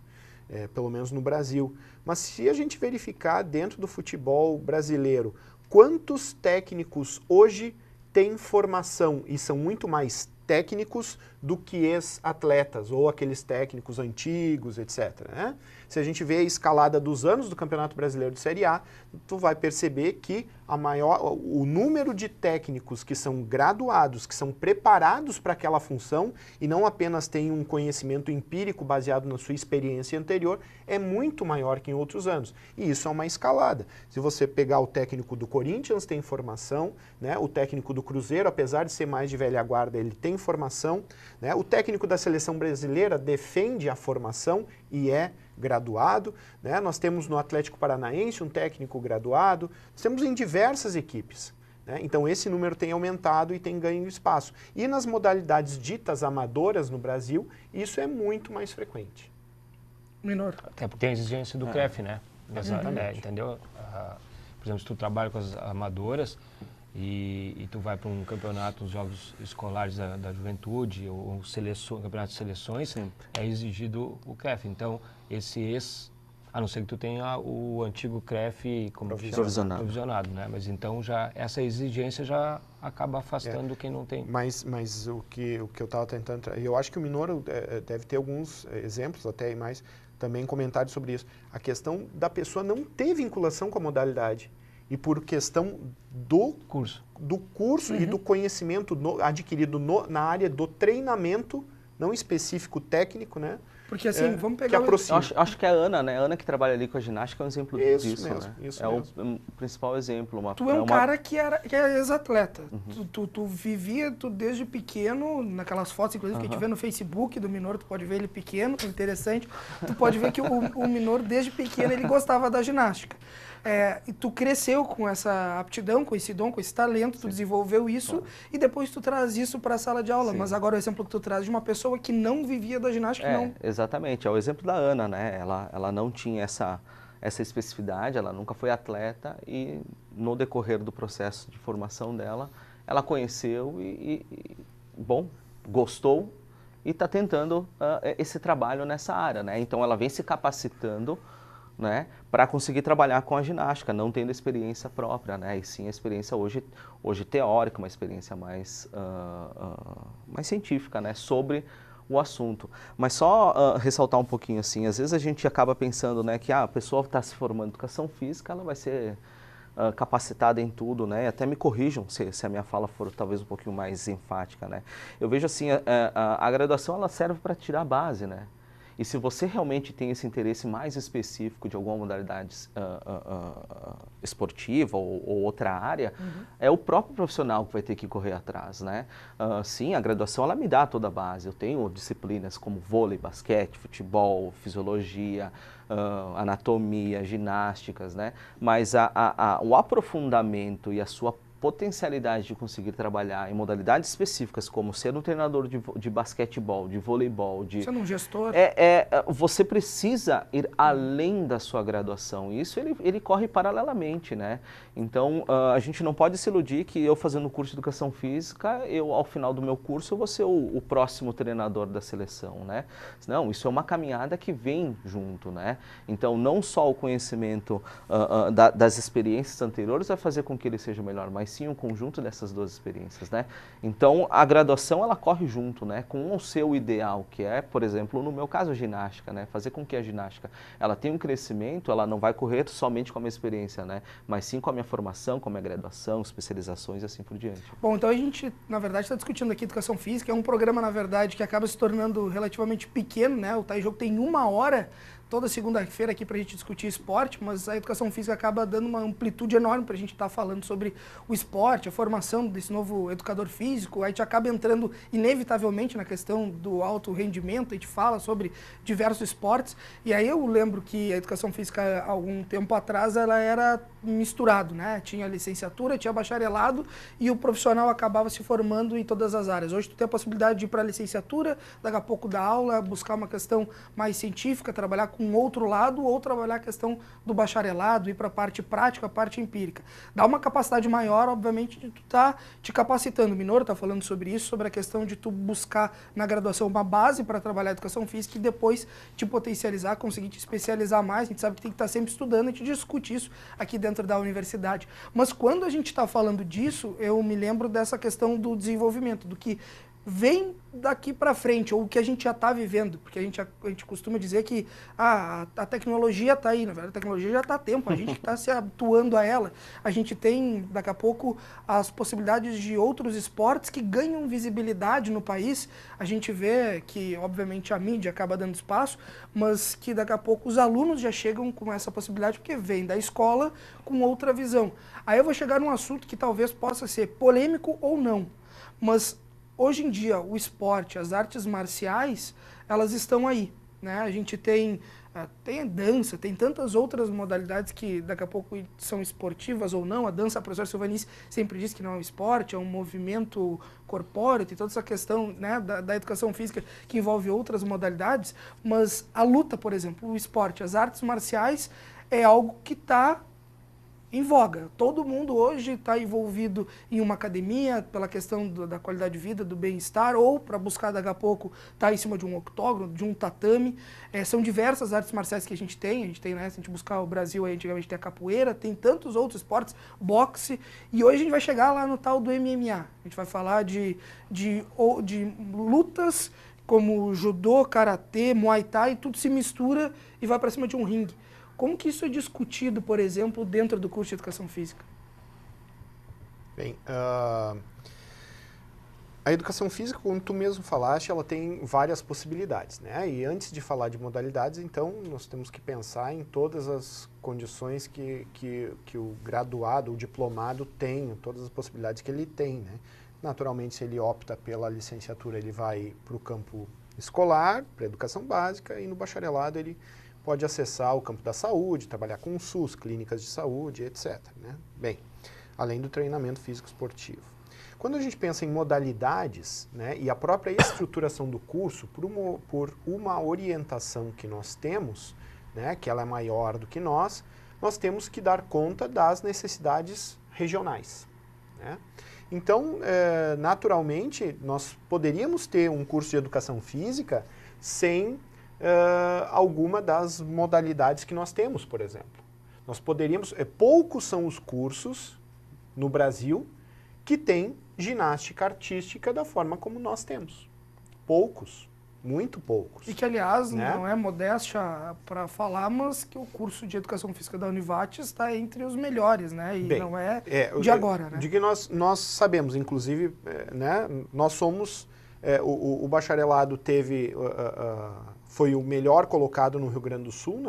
Pelo menos no Brasil. Mas se a gente verificar dentro do futebol brasileiro, quantos técnicos hoje têm formação e são muito mais técnicos do que ex-atletas ou aqueles técnicos antigos, etc. Né? Se a gente vê a escalada dos anos do Campeonato Brasileiro de Série A, tu vai perceber que o número de técnicos que são graduados, que são preparados para aquela função e não apenas têm um conhecimento empírico baseado na sua experiência anterior, é muito maior que em outros anos. E isso é uma escalada. Se você pegar o técnico do Corinthians, tem formação, né? O técnico do Cruzeiro, apesar de ser mais de velha guarda, ele tem formação, né? O técnico da seleção brasileira defende a formação e é graduado, né? Nós temos no Atlético Paranaense um técnico graduado, nós temos em diversas equipes, né? Então esse número tem aumentado e tem ganho espaço. E nas modalidades ditas amadoras no Brasil, isso é muito mais frequente. Menor. Até porque tem a exigência do CREF, né? Entendeu? Por exemplo, se tu trabalha com as amadoras e tu vai para um campeonato, os jogos escolares da juventude ou campeonato de seleções, é exigido o CREF. Então, a não ser que tu tenha o antigo CREF como provisionado, né? Mas então essa exigência já acaba afastando quem não tem. Mas o que eu estava tentando... Eu acho que o Minoro deve ter alguns exemplos, até mais, também comentários sobre isso. A questão da pessoa não ter vinculação com a modalidade. E por questão do curso e do conhecimento adquirido na área do treinamento, não específico técnico, né? Porque assim, vamos que pegar... aproxima. Acho que é a Ana, né? A Ana que trabalha ali com a ginástica é um exemplo disso, mesmo, né? isso é mesmo. o principal exemplo. Tu é um cara que é ex-atleta. Tu vivia, tu desde pequeno, naquelas fotos, inclusive, que a gente vê no Facebook do Minoro, tu pode ver ele pequeno, interessante. Tu pode ver que o Minoro, desde pequeno, ele gostava da ginástica. E tu cresceu com essa aptidão, com esse dom, com esse talento, tu desenvolveu isso e depois tu traz isso para a sala de aula. Sim. Mas agora o exemplo que tu traz de uma pessoa que não vivia da ginástica, não... Exatamente. É o exemplo da Ana, né? Ela não tinha essa especificidade, ela nunca foi atleta e no decorrer do processo de formação dela, ela conheceu bom, gostou e está tentando esse trabalho nessa área, né? Então ela vem se capacitando, né, para conseguir trabalhar com a ginástica, não tendo experiência própria, né, e sim a experiência hoje teórica, uma experiência mais científica, né, sobre o assunto. Mas só ressaltar um pouquinho assim, às vezes a gente acaba pensando, né, que a pessoa está se formando em educação física, ela vai ser capacitada em tudo, né, até me corrijam se a minha fala for talvez um pouquinho mais enfática, né. Eu vejo assim, a graduação ela serve para tirar a base, né. E se você realmente tem esse interesse mais específico de alguma modalidade esportiva ou outra área, é o próprio profissional que vai ter que correr atrás, né? Sim, a graduação ela me dá toda a base. Eu tenho disciplinas como vôlei, basquete, futebol, fisiologia, anatomia, ginásticas, né? Mas o aprofundamento e a sua potencialidade de conseguir trabalhar em modalidades específicas, como ser um treinador de basquetebol, de voleibol, Ser um gestor. Você precisa ir além da sua graduação. Isso ele corre paralelamente, né? Então, a gente não pode se iludir que eu fazendo o curso de Educação Física, ao final do meu curso, eu vou ser o próximo treinador da seleção, né? Não, isso é uma caminhada que vem junto, né? Então, não só o conhecimento das experiências anteriores vai fazer com que ele seja melhor, mas sim um conjunto dessas duas experiências, né? Então, a graduação, ela corre junto, né? Com o seu ideal, que é, por exemplo, no meu caso, a ginástica, né? Fazer com que a ginástica, ela tenha um crescimento, ela não vai correr somente com a minha experiência, né? Mas sim com a minha formação, com a minha graduação, especializações e assim por diante. Bom, então a gente, na verdade, está discutindo aqui Educação Física, é um programa, na verdade, que acaba se tornando relativamente pequeno, né? O Tá em Jogo tem 1 hora toda segunda-feira aqui para a gente discutir esporte, mas a educação física acaba dando uma amplitude enorme para a gente estar falando sobre o esporte, a formação desse novo educador físico. A gente acaba entrando inevitavelmente na questão do alto rendimento, a gente fala sobre diversos esportes, e aí eu lembro que a educação física, há algum tempo atrás, ela era misturado, né? Tinha licenciatura, tinha bacharelado e o profissional acabava se formando em todas as áreas. Hoje tu tem a possibilidade de ir para a licenciatura, daqui a pouco dar aula, buscar uma questão mais científica, trabalhar com outro lado ou trabalhar a questão do bacharelado, ir para a parte prática, a parte empírica. Dá uma capacidade maior, obviamente, de tu estar te capacitando. O Minoro está falando sobre isso, sobre a questão de tu buscar na graduação uma base para trabalhar a educação física e depois te potencializar, conseguir te especializar mais. A gente sabe que tem que estar sempre estudando, a gente discute isso aqui dentro da universidade. Mas quando a gente está falando disso, eu me lembro dessa questão do desenvolvimento, do que vem daqui para frente, ou o que a gente já está vivendo, porque a gente costuma dizer que a tecnologia está aí, na verdade a tecnologia já está há tempo, a gente está se habituando a ela, a gente tem daqui a pouco as possibilidades de outros esportes que ganham visibilidade no país, a gente vê que obviamente a mídia acaba dando espaço, mas que daqui a pouco os alunos já chegam com essa possibilidade, porque vêm da escola com outra visão. Aí eu vou chegar num assunto que talvez possa ser polêmico ou não, mas hoje em dia, o esporte, as artes marciais, elas estão aí, né? A gente tem a dança, tem tantas outras modalidades que daqui a pouco são esportivas ou não. A dança, a professora Silvanice sempre diz que não é um esporte, é um movimento corpóreo, tem toda essa questão, né, da educação física que envolve outras modalidades, mas a luta, por exemplo, o esporte, as artes marciais é algo que está em voga. Todo mundo hoje está envolvido em uma academia pela questão da qualidade de vida, do bem-estar, ou para buscar daqui a pouco estar em cima de um octógono, de um tatame. São diversas artes marciais que a gente tem, né? Se a gente buscar o Brasil, aí, antigamente tem a capoeira, tem tantos outros esportes, boxe, e hoje a gente vai chegar lá no tal do MMA. A gente vai falar de lutas como judô, karatê, muay thai, tudo se mistura e vai para cima de um ringue. Como que isso é discutido, por exemplo, dentro do curso de Educação Física? Bem, A educação física, como tu mesmo falaste, ela tem várias possibilidades, né? E antes de falar de modalidades, então, nós temos que pensar em todas as condições que o graduado, o diplomado tem, todas as possibilidades que ele tem, né? Naturalmente, se ele opta pela licenciatura, ele vai para o campo escolar, para a educação básica, e no bacharelado ele pode acessar o campo da saúde, trabalhar com o SUS, clínicas de saúde, etc., né? Bem, além do treinamento físico esportivo. Quando a gente pensa em modalidades, né, e a própria estruturação do curso, por uma orientação que nós temos, né, que ela é maior do que nós temos que dar conta das necessidades regionais, né? Então, naturalmente, nós poderíamos ter um curso de educação física sem alguma das modalidades que nós temos, por exemplo. Nós poderíamos, poucos são os cursos no Brasil que têm ginástica artística da forma como nós temos. Poucos, muito poucos. E que, aliás, né? Não é modéstia para falar, mas que o curso de Educação Física da Univates está entre os melhores, né? E bem, não é de agora, né? De que nós sabemos, inclusive, né, nós somos, o bacharelado foi o melhor colocado no Rio Grande do Sul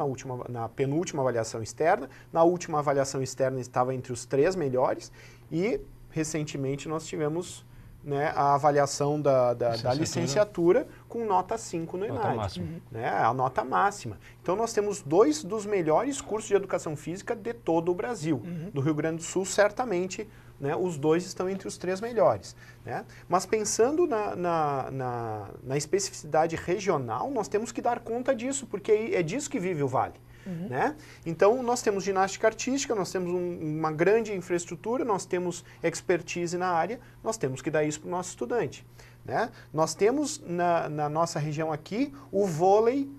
na penúltima avaliação externa. Na última avaliação externa estava entre os 3 melhores e recentemente nós tivemos, né, a avaliação da licenciatura com nota 5 no ENAD, né, a nota máxima. Então nós temos 2 dos melhores cursos de educação física de todo o Brasil. No Rio Grande do Sul, certamente, né, os 2 estão entre os 3 melhores. Né? Mas pensando na especificidade regional, nós temos que dar conta disso, porque é disso que vive o Vale. Né? Então, nós temos ginástica artística, nós temos uma grande infraestrutura, nós temos expertise na área, nós temos que dar isso para o nosso estudante. Né? Nós temos na nossa região aqui o vôlei,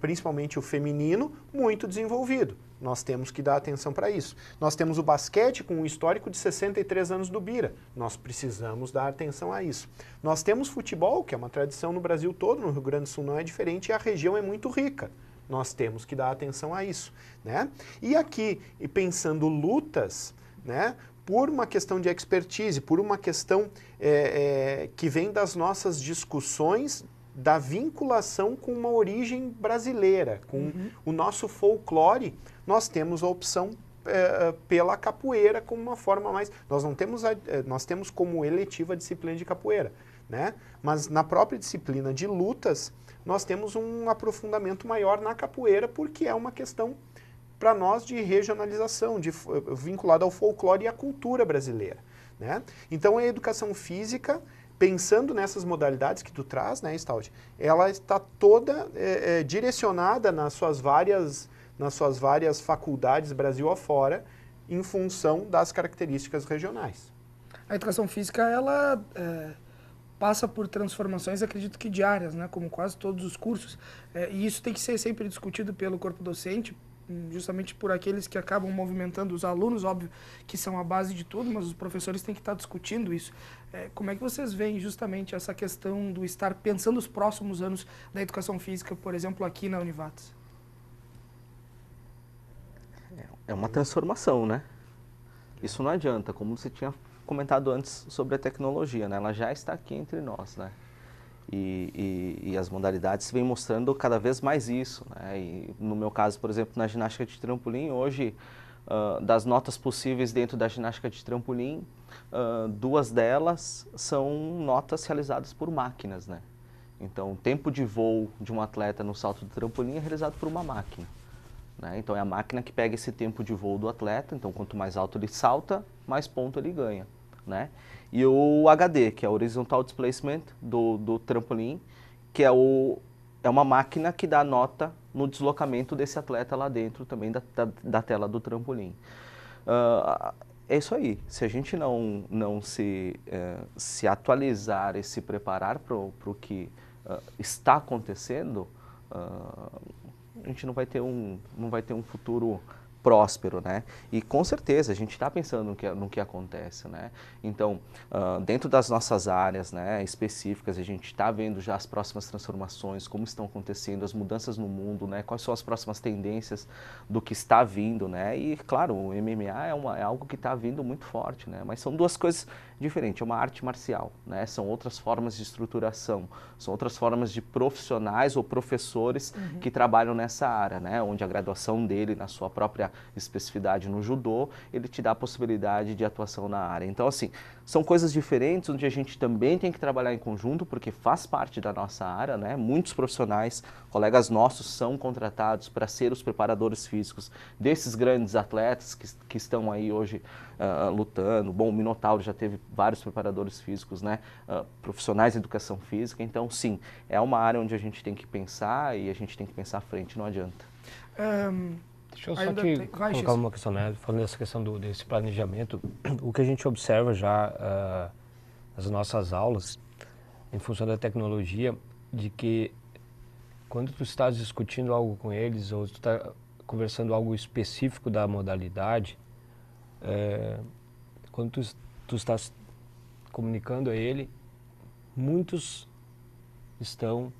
principalmente o feminino, muito desenvolvido. Nós temos que dar atenção para isso. Nós temos o basquete com um histórico de 63 anos do Bira. Nós precisamos dar atenção a isso. Nós temos futebol, que é uma tradição no Brasil todo, no Rio Grande do Sul não é diferente, e a região é muito rica. Nós temos que dar atenção a isso, né? E aqui, pensando lutas, né, por uma questão de expertise, por uma questão que vem das nossas discussões da vinculação com uma origem brasileira, com o nosso folclore, nós temos a opção pela capoeira como uma forma mais... Nós temos como eletiva a disciplina de capoeira, né? Mas na própria disciplina de lutas, nós temos um aprofundamento maior na capoeira, porque é uma questão, para nós, de regionalização, vinculada ao folclore e à cultura brasileira. Né? Então, a educação física, pensando nessas modalidades que tu traz, né, Stout, ela está toda direcionada nas suas várias faculdades Brasil afora, em função das características regionais. A educação física, ela passa por transformações, acredito que diárias, né, como quase todos os cursos, e isso tem que ser sempre discutido pelo corpo docente, justamente por aqueles que acabam movimentando os alunos, óbvio que são a base de tudo, mas os professores têm que estar discutindo isso. Como é que vocês veem justamente essa questão do estar pensando os próximos anos da educação física, por exemplo, aqui na Univates? É uma transformação, né? Isso não adianta, como você tinha comentado antes sobre a tecnologia, né? Ela já está aqui entre nós, né? E as modalidades vêm mostrando cada vez mais isso, né? E no meu caso, por exemplo, na ginástica de trampolim, hoje, das notas possíveis dentro da ginástica de trampolim, 2 delas são notas realizadas por máquinas, né? Então, o tempo de voo de um atleta no salto de trampolim é realizado por uma máquina. Né? Então, é a máquina que pega esse tempo de voo do atleta, então quanto mais alto ele salta, mais ponto ele ganha. Né? E o HD, que é o Horizontal Displacement do trampolim, que é uma máquina que dá nota no deslocamento desse atleta lá dentro também da tela do trampolim. É isso aí, se a gente não se atualizar e se preparar para o que está acontecendo, a gente não vai ter um futuro próspero, né? E com certeza a gente está pensando no que acontece, né? Então, dentro das nossas áreas, né, específicas, a gente está vendo já as próximas transformações, como estão acontecendo, as mudanças no mundo, né? Quais são as próximas tendências do que está vindo, né? E claro, o MMA é algo que está vindo muito forte, né? Mas são duas coisas diferentes. É uma arte marcial, né? São outras formas de estruturação, são outras formas de profissionais ou professores que trabalham nessa área, né? Onde a graduação dele na sua própria especificidade no judô, ele te dá a possibilidade de atuação na área. Então, assim, são coisas diferentes, onde a gente também tem que trabalhar em conjunto, porque faz parte da nossa área, né? Muitos profissionais, colegas nossos, são contratados para ser os preparadores físicos desses grandes atletas que estão aí hoje lutando. Bom, o Minotauro já teve vários preparadores físicos, né? Profissionais de educação física. Então, sim, é uma área onde a gente tem que pensar e a gente tem que pensar à frente, não adianta. Deixa eu só te colocar uma questão, né? Falando dessa questão desse planejamento, o que a gente observa já nas nossas aulas, em função da tecnologia, de que quando tu estás discutindo algo com eles, ou tu está conversando algo específico da modalidade, quando tu estás comunicando a ele, muitos estão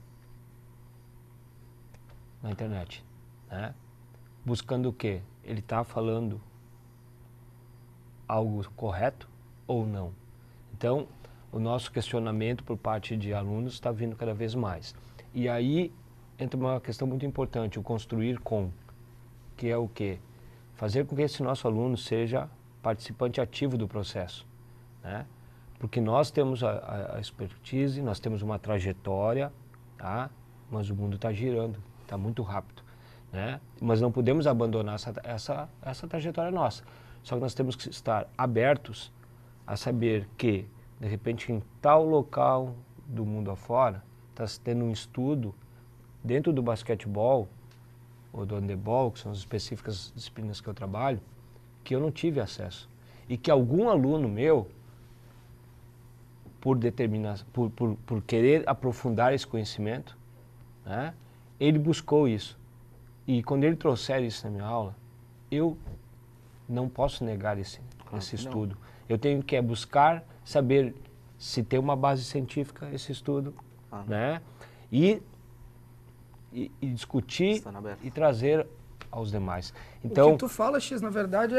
na internet, né? Buscando o quê? Ele está falando algo correto ou não? Então, o nosso questionamento por parte de alunos está vindo cada vez mais. E aí entra uma questão muito importante, o construir com, que é o quê? Fazer com que esse nosso aluno seja participante ativo do processo, né? Porque nós temos a expertise, nós temos uma trajetória, tá? Mas o mundo está girando, está muito rápido, né? Mas não podemos abandonar essa trajetória nossa. Só que nós temos que estar abertos a saber que, de repente, em tal local do mundo afora, está tendo um estudo dentro do basquetebol ou do handebol, que são as específicas disciplinas que eu trabalho, que eu não tive acesso. E que algum aluno meu, por querer aprofundar esse conhecimento, né, ele buscou isso. E quando ele trouxer isso na minha aula, eu não posso negar esse estudo. Eu tenho que buscar saber se tem uma base científica esse estudo, né? E discutir e trazer aos demais. Então, o que tu fala, X, na verdade,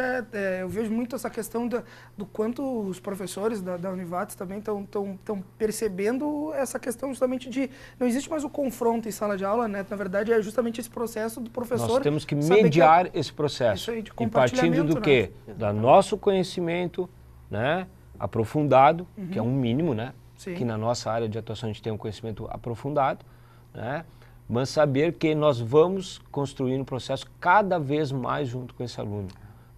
eu vejo muito essa questão do quanto os professores da Univates também estão percebendo essa questão justamente de não existe mais o confronto em sala de aula, né? Na verdade, é justamente esse processo do professor... Nós temos que mediar esse processo. Isso aí, de e partindo do quê? Do nosso conhecimento, né, aprofundado, que é um mínimo, né? Sim. Que na nossa área de atuação a gente tem um conhecimento aprofundado, né? Mas saber que nós vamos construir um processo cada vez mais junto com esse aluno,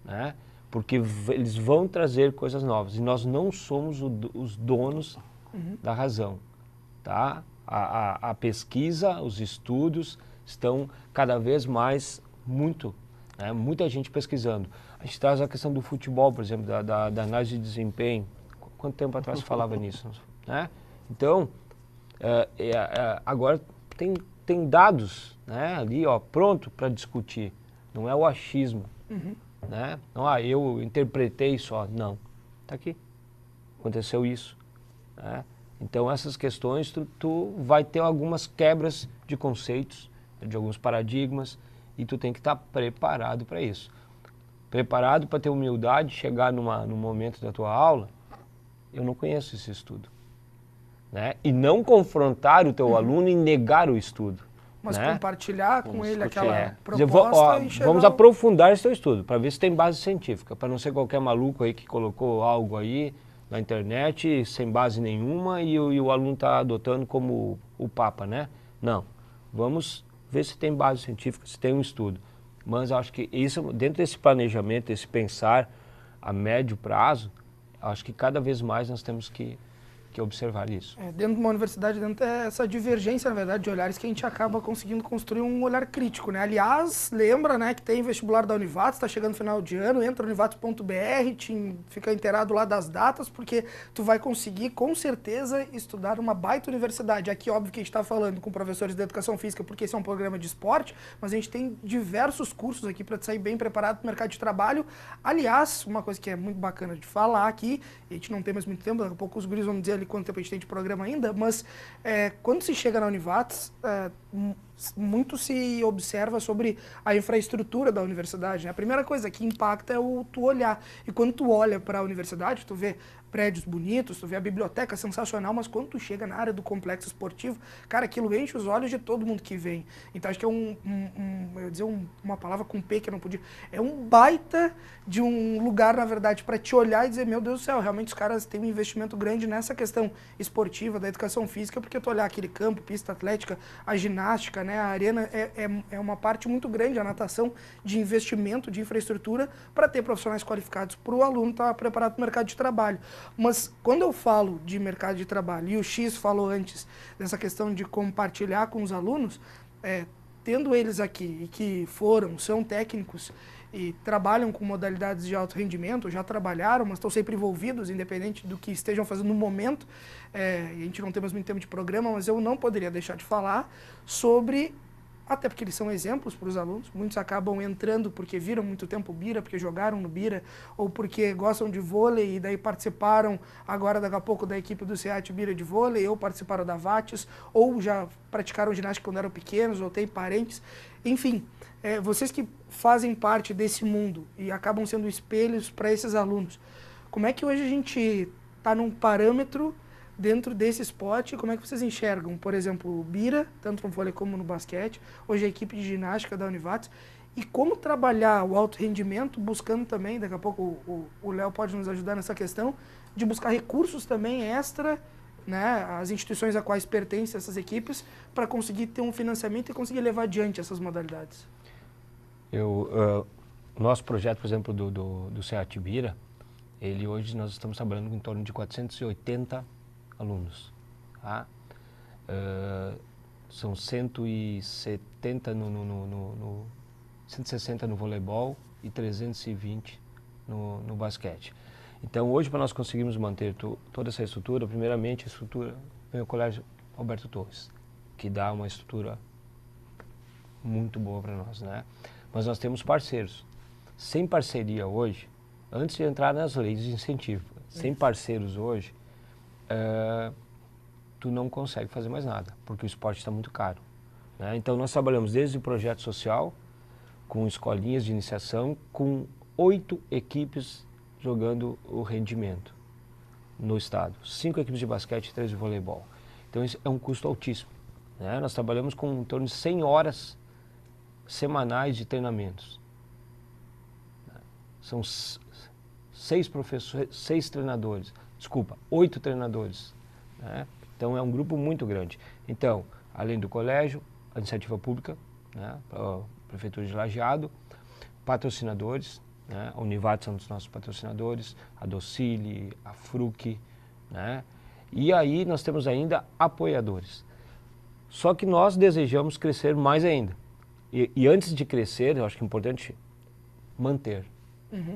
né? Porque eles vão trazer coisas novas e nós não somos os donos da razão, tá? A pesquisa, os estudos estão cada vez mais né? Muita gente pesquisando. A gente traz a questão do futebol, por exemplo, da análise de desempenho. Quanto tempo atrás se falava nisso, né? Então, agora tem dados, né, ali, ó, pronto para discutir. Não é o achismo, né? Não, eu interpretei só. Não, está aqui. Aconteceu isso, né? Então essas questões tu vai ter algumas quebras de conceitos, de alguns paradigmas, e tu tem que estar preparado para isso. Preparado para ter humildade, chegar num momento da tua aula, eu não conheço esse estudo. Né? E não confrontar o teu aluno e negar o estudo. Mas né? compartilhar com ele aquela proposta e vamos aprofundar esse teu estudo, para ver se tem base científica, para não ser qualquer maluco aí que colocou algo aí na internet sem base nenhuma e o aluno está adotando como o Papa, né? Não. Vamos ver se tem base científica, se tem um estudo. Mas acho que isso, dentro desse planejamento, esse pensar a médio prazo, acho que cada vez mais nós temos que que observar isso. Dentro de uma universidade, dentro dessa divergência, na verdade, de olhares que a gente acaba conseguindo construir um olhar crítico, né? Aliás, lembra, né, que tem vestibular da Univates, está chegando no final de ano, entra no univates.br, fica inteirado lá das datas, porque tu vai conseguir, com certeza, estudar uma baita universidade. Aqui, óbvio que a gente está falando com professores de educação física, porque esse é um programa de esporte, mas a gente tem diversos cursos aqui para sair bem preparado para o mercado de trabalho. Aliás, uma coisa que é muito bacana de falar aqui, a gente não tem mais muito tempo, daqui a pouco os guris vão dizer ali quanto tempo a gente tem de programa ainda, mas quando se chega na Univates, muito se observa sobre a infraestrutura da universidade, né? A primeira coisa que impacta é o tu olhar. E quando tu olha para a universidade, tu vê prédios bonitos, tu vê a biblioteca sensacional, mas quando tu chega na área do complexo esportivo, cara, aquilo enche os olhos de todo mundo que vem. Então acho que é eu ia dizer uma palavra com P que eu não podia, é um baita de um lugar, na verdade, para te olhar e dizer, meu Deus do céu, realmente os caras têm um investimento grande nessa questão esportiva, da educação física, porque tu olhar aquele campo, pista atlética, a ginástica, né, a arena, é uma parte muito grande, a natação, de investimento, de infraestrutura, para ter profissionais qualificados para o aluno estar preparado para o mercado de trabalho. Mas quando eu falo de mercado de trabalho, e o X falou antes dessa questão de compartilhar com os alunos, tendo eles aqui e que são técnicos e trabalham com modalidades de alto rendimento, já trabalharam, mas estão sempre envolvidos, independente do que estejam fazendo no momento, a gente não tem mais muito tempo de programa, mas eu não poderia deixar de falar sobre, até porque eles são exemplos para os alunos, muitos acabam entrando porque viram muito tempo o Bira, porque jogaram no Bira, ou porque gostam de vôlei e daí participaram agora daqui a pouco da equipe do SEAT Bira de vôlei, ou participaram da Vates, ou já praticaram ginástica quando eram pequenos, ou têm parentes, enfim, vocês que fazem parte desse mundo e acabam sendo espelhos para esses alunos, como é que hoje a gente está num parâmetro dentro desse esporte, como é que vocês enxergam, por exemplo, o Bira, tanto no vôlei como no basquete, hoje a equipe de ginástica da Univates, e como trabalhar o alto rendimento, buscando também, daqui a pouco o Léo pode nos ajudar nessa questão, de buscar recursos também extra, né, as instituições a quais pertencem essas equipes, para conseguir ter um financiamento e conseguir levar adiante essas modalidades. Nosso projeto, por exemplo, do SEAT Bira, hoje nós estamos trabalhando com em torno de 480 alunos. Tá? São 170 160 no voleibol e 320 no basquete. Então, hoje, para nós conseguirmos manter toda essa estrutura, primeiramente, a estrutura vem o Colégio Alberto Torres, que dá uma estrutura muito boa para nós, né? Mas nós temos parceiros. Sem parceria hoje, antes de entrar nas leis de incentivo, sem parceiros hoje, tu não consegue fazer mais nada, porque o esporte está muito caro, né? Então, nós trabalhamos desde o projeto social, com escolinhas de iniciação, com 8 equipes jogando o rendimento no estado. 5 equipes de basquete e 3 de voleibol. Então, isso é um custo altíssimo, né? Nós trabalhamos com em torno de 100 horas semanais de treinamentos. São 6 professores, 6 treinadores, 8 treinadores, né? Então, é um grupo muito grande. Então, além do colégio, a iniciativa pública, né, a Prefeitura de Lajeado, patrocinadores, né, a Univates são dos nossos patrocinadores, a Docile, a Fruc, né? E aí nós temos ainda apoiadores. Só que nós desejamos crescer mais ainda. E antes de crescer, eu acho que é importante manter,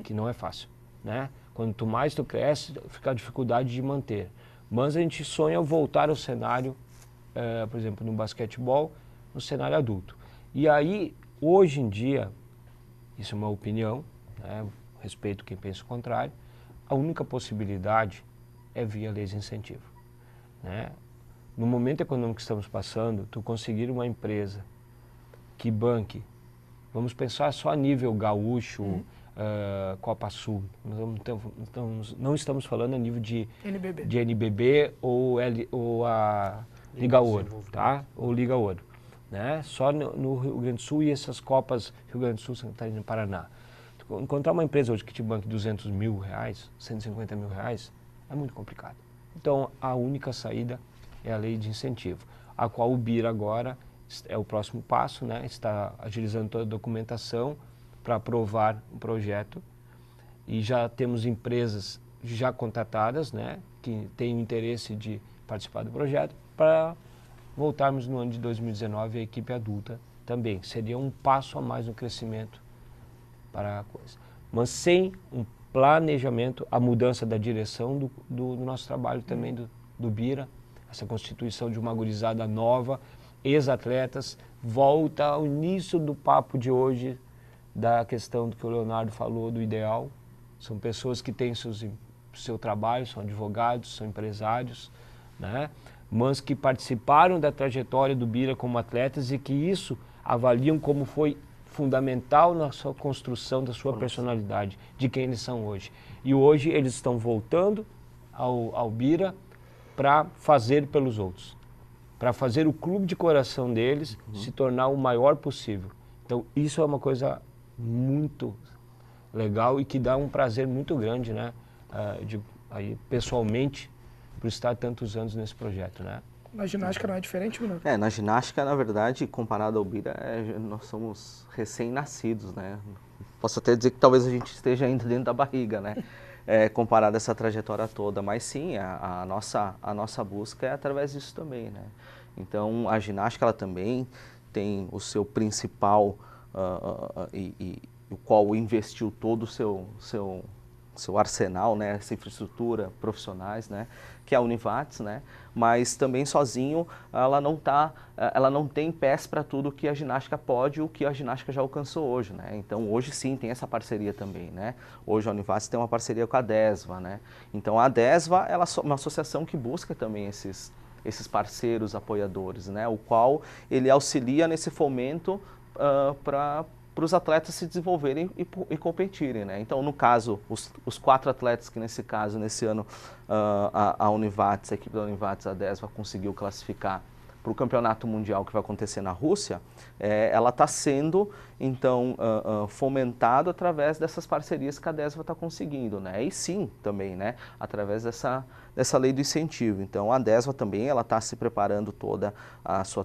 que não é fácil, né? Quanto mais tu cresce, fica a dificuldade de manter. Mas a gente sonha voltar ao cenário, por exemplo, no basquetebol, no cenário adulto. E aí, hoje em dia, isso é uma opinião, né? Respeito quem pensa o contrário, a única possibilidade é via leis de incentivo, né? No momento econômico que estamos passando, tu conseguir uma empresa que banque, vamos pensar só a nível gaúcho, Copa Sul, não estamos falando a nível de NBB ou a Liga Ouro, tá? Ou Liga Ouro, né? Só no Rio Grande do Sul e essas Copas Rio Grande do Sul, Santa Catarina e Paraná. Encontrar uma empresa hoje que te banque R$200 mil, R$150 mil, é muito complicado. Então, a única saída é a lei de incentivo, a qual o BIR agora é o próximo passo, né? Está agilizando toda a documentação para aprovar um projeto e já temos empresas já contratadas, né, que têm o interesse de participar do projeto, para voltarmos no ano de 2019 a equipe adulta também. Seria um passo a mais no crescimento para a coisa. Mas sem um planejamento, a mudança da direção do nosso trabalho também, do Bira, essa constituição de uma gurizada nova, ex-atletas, volta ao início do papo de hoje, da questão do que o Leonardo falou, do ideal. São pessoas que têm seu trabalho, são advogados, são empresários, né? Mas que participaram da trajetória do Bira como atletas e que isso avaliam como foi fundamental na sua construção da sua personalidade, de quem eles são hoje. E hoje eles estão voltando ao Bira para fazer pelos outros, para fazer o clube de coração deles se tornar o maior possível. Então isso é uma coisa muito legal e que dá um prazer muito grande, né? Aí, pessoalmente, por estar tantos anos nesse projeto, né? Na ginástica não é diferente, Minuto? Na ginástica, na verdade, comparado ao Bira, nós somos recém-nascidos, né? Posso até dizer que talvez a gente esteja ainda dentro da barriga, né? Comparado a essa trajetória toda, mas sim, a nossa busca é através disso também, né? Então, a ginástica, ela também tem o seu principal, o qual investiu todo o seu arsenal, né, essa infraestrutura, profissionais, né, que é a Univates, né, mas também sozinho ela não tem pés para tudo que a ginástica pode, o que a ginástica já alcançou hoje, né. Então hoje sim tem essa parceria também, né. Hoje a Univates tem uma parceria com a DESVA, né. Então a DESVA ela é uma associação que busca também esses parceiros apoiadores, né, o qual ele auxilia nesse fomento para os atletas se desenvolverem e competirem, né? Então, no caso, os 4 atletas que nesse ano, a Univates, a equipe da Univates, a DESVA, conseguiu classificar para o campeonato mundial que vai acontecer na Rússia, ela está sendo, então, fomentada através dessas parcerias que a DESVA está conseguindo, né? E sim, também, né? Através dessa lei do incentivo. Então, a DESVA também, ela está se preparando toda a sua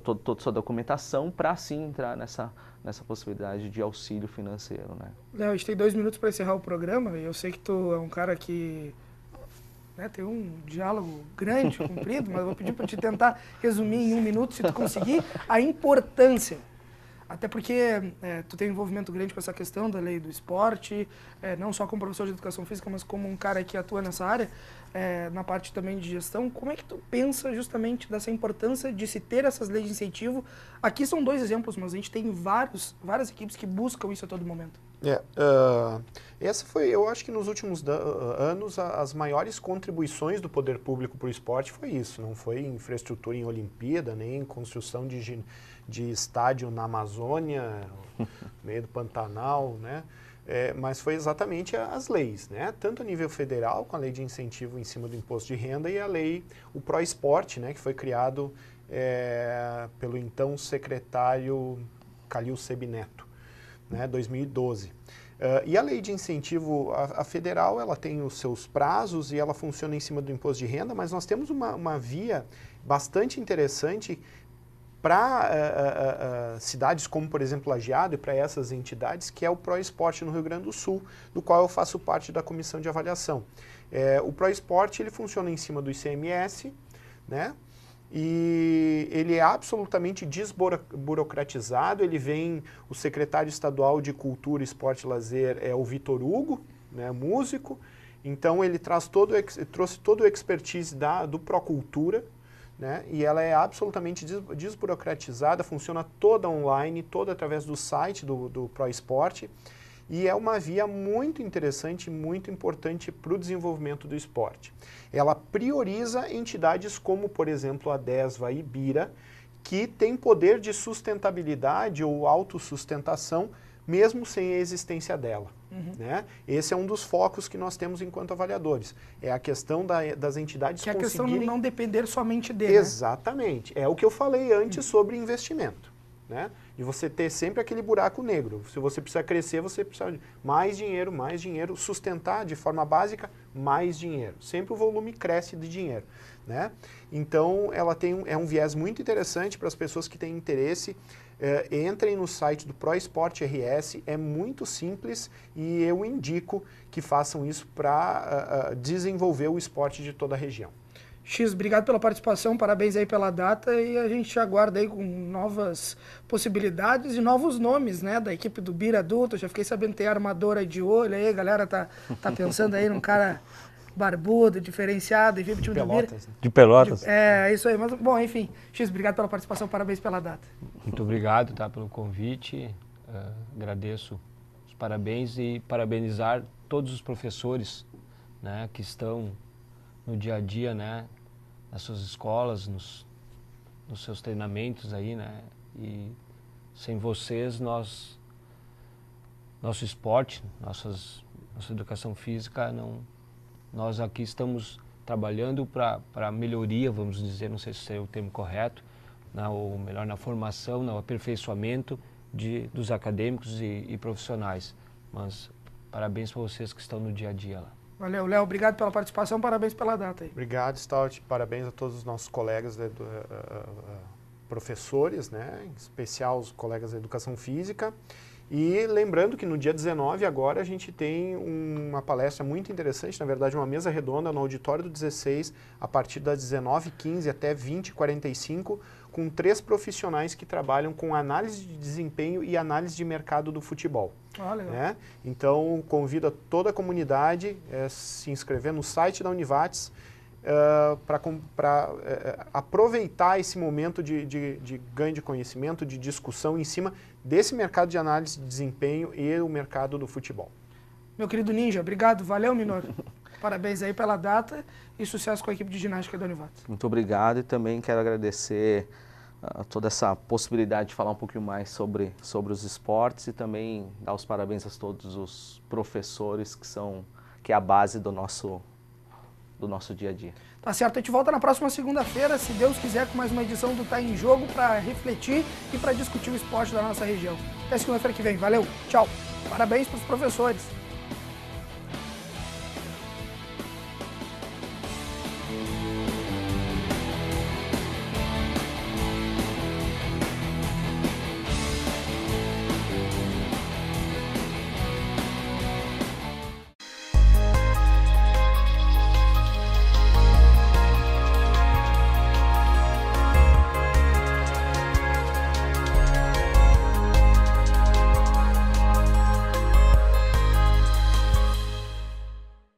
documentação para, sim, entrar nessa possibilidade de auxílio financeiro, né? Léo, a gente tem 2 minutos para encerrar o programa e eu sei que tu é um cara que, né, tem um diálogo grande, comprido, mas eu vou pedir para te tentar resumir em 1 minuto, se tu conseguir, a importância. Até porque tu tem um envolvimento grande com essa questão da lei do esporte, não só como professor de educação física, mas como um cara que atua nessa área, na parte também de gestão. Como é que tu pensa justamente dessa importância de se ter essas leis de incentivo? Aqui são 2 exemplos, mas a gente tem várias equipes que buscam isso a todo momento. Essa foi, eu acho que nos últimos anos, as maiores contribuições do poder público para o esporte foi isso. Não foi infraestrutura em Olimpíada, nem construção de estádio na Amazônia, no meio do Pantanal, né? Mas foi exatamente as leis, né? Tanto a nível federal, com a lei de incentivo em cima do imposto de renda, e o ProEsporte, né? Que foi criado pelo então secretário Calil Sebineto, né? 2012. E a lei de incentivo, a federal, ela tem os seus prazos e ela funciona em cima do imposto de renda, mas nós temos uma via bastante interessante para cidades como, por exemplo, Lajeado, e para essas entidades, que é o ProEsporte no Rio Grande do Sul, do qual eu faço parte da comissão de avaliação. O ProEsporte, ele funciona em cima do ICMS, né? E ele é absolutamente desburocratizado. Ele vem, o secretário estadual de Cultura, Esporte e Lazer é o Vitor Hugo, né, músico. Então ele trouxe todo o expertise do Procultura, né, e ela é absolutamente desburocratizada, funciona toda online, toda através do site do ProEsporte. E é uma via muito interessante, muito importante para o desenvolvimento do esporte. Ela prioriza entidades como, por exemplo, a DESVA e Bira, que têm poder de sustentabilidade ou autossustentação, mesmo sem a existência dela. Né? Esse é um dos focos que nós temos enquanto avaliadores. É a questão das entidades conseguirem... Que é a questão de não depender somente dele. Exatamente. É o que eu falei antes sobre investimento. Né? de você ter sempre aquele buraco negro. Se você precisa crescer, você precisa de mais dinheiro, sustentar de forma básica, mais dinheiro. Sempre o volume cresce de dinheiro, né? Então, ela é um viés muito interessante para as pessoas que têm interesse. Entrem no site do ProEsport RS, é muito simples e eu indico que façam isso para desenvolver o esporte de toda a região. X, obrigado pela participação, parabéns aí pela data e a gente aguarda aí com novas possibilidades e novos nomes, né, da equipe do Bira Adulto. Já fiquei sabendo que tem armadora de olho aí, a galera tá pensando aí num cara barbudo, diferenciado, e vir pro time do Bira. Né? De Pelotas. É, isso aí, mas bom, enfim, X, obrigado pela participação, parabéns pela data. Muito obrigado, tá, pelo convite, agradeço os parabéns e parabenizar todos os professores, né, que estão no dia a dia, né, nas suas escolas, nos seus treinamentos aí, né, e sem vocês, nosso esporte, nossa educação física, nós aqui estamos trabalhando para melhoria, vamos dizer, não sei se é o termo correto, né, ou melhor, na formação, no aperfeiçoamento dos acadêmicos e profissionais, mas parabéns para vocês que estão no dia a dia lá. Valeu, Léo, obrigado pela participação, parabéns pela data aí. Obrigado, Stout, parabéns a todos os nossos colegas, professores, né, em especial os colegas da Educação Física. E lembrando que no dia 19 agora a gente tem uma palestra muito interessante, na verdade uma mesa redonda no auditório do 16, a partir das 19h15 até 20h45, com 3 profissionais que trabalham com análise de desempenho e análise de mercado do futebol. Legal. Né? Então, convido a toda a comunidade a se inscrever no site da Univates para aproveitar esse momento de ganho de conhecimento, de discussão em cima desse mercado de análise de desempenho e o mercado do futebol. Meu querido Ninja, obrigado, valeu, Minor. Parabéns aí pela data e sucesso com a equipe de ginástica da Univates. Muito obrigado e também quero agradecer toda essa possibilidade de falar um pouquinho mais sobre os esportes e também dar os parabéns a todos os professores que é a base do nosso dia a dia. Tá certo, a gente volta na próxima segunda-feira, se Deus quiser, com mais uma edição do Tá em Jogo para refletir e para discutir o esporte da nossa região. Até segunda-feira que vem, valeu, tchau. Parabéns para os professores.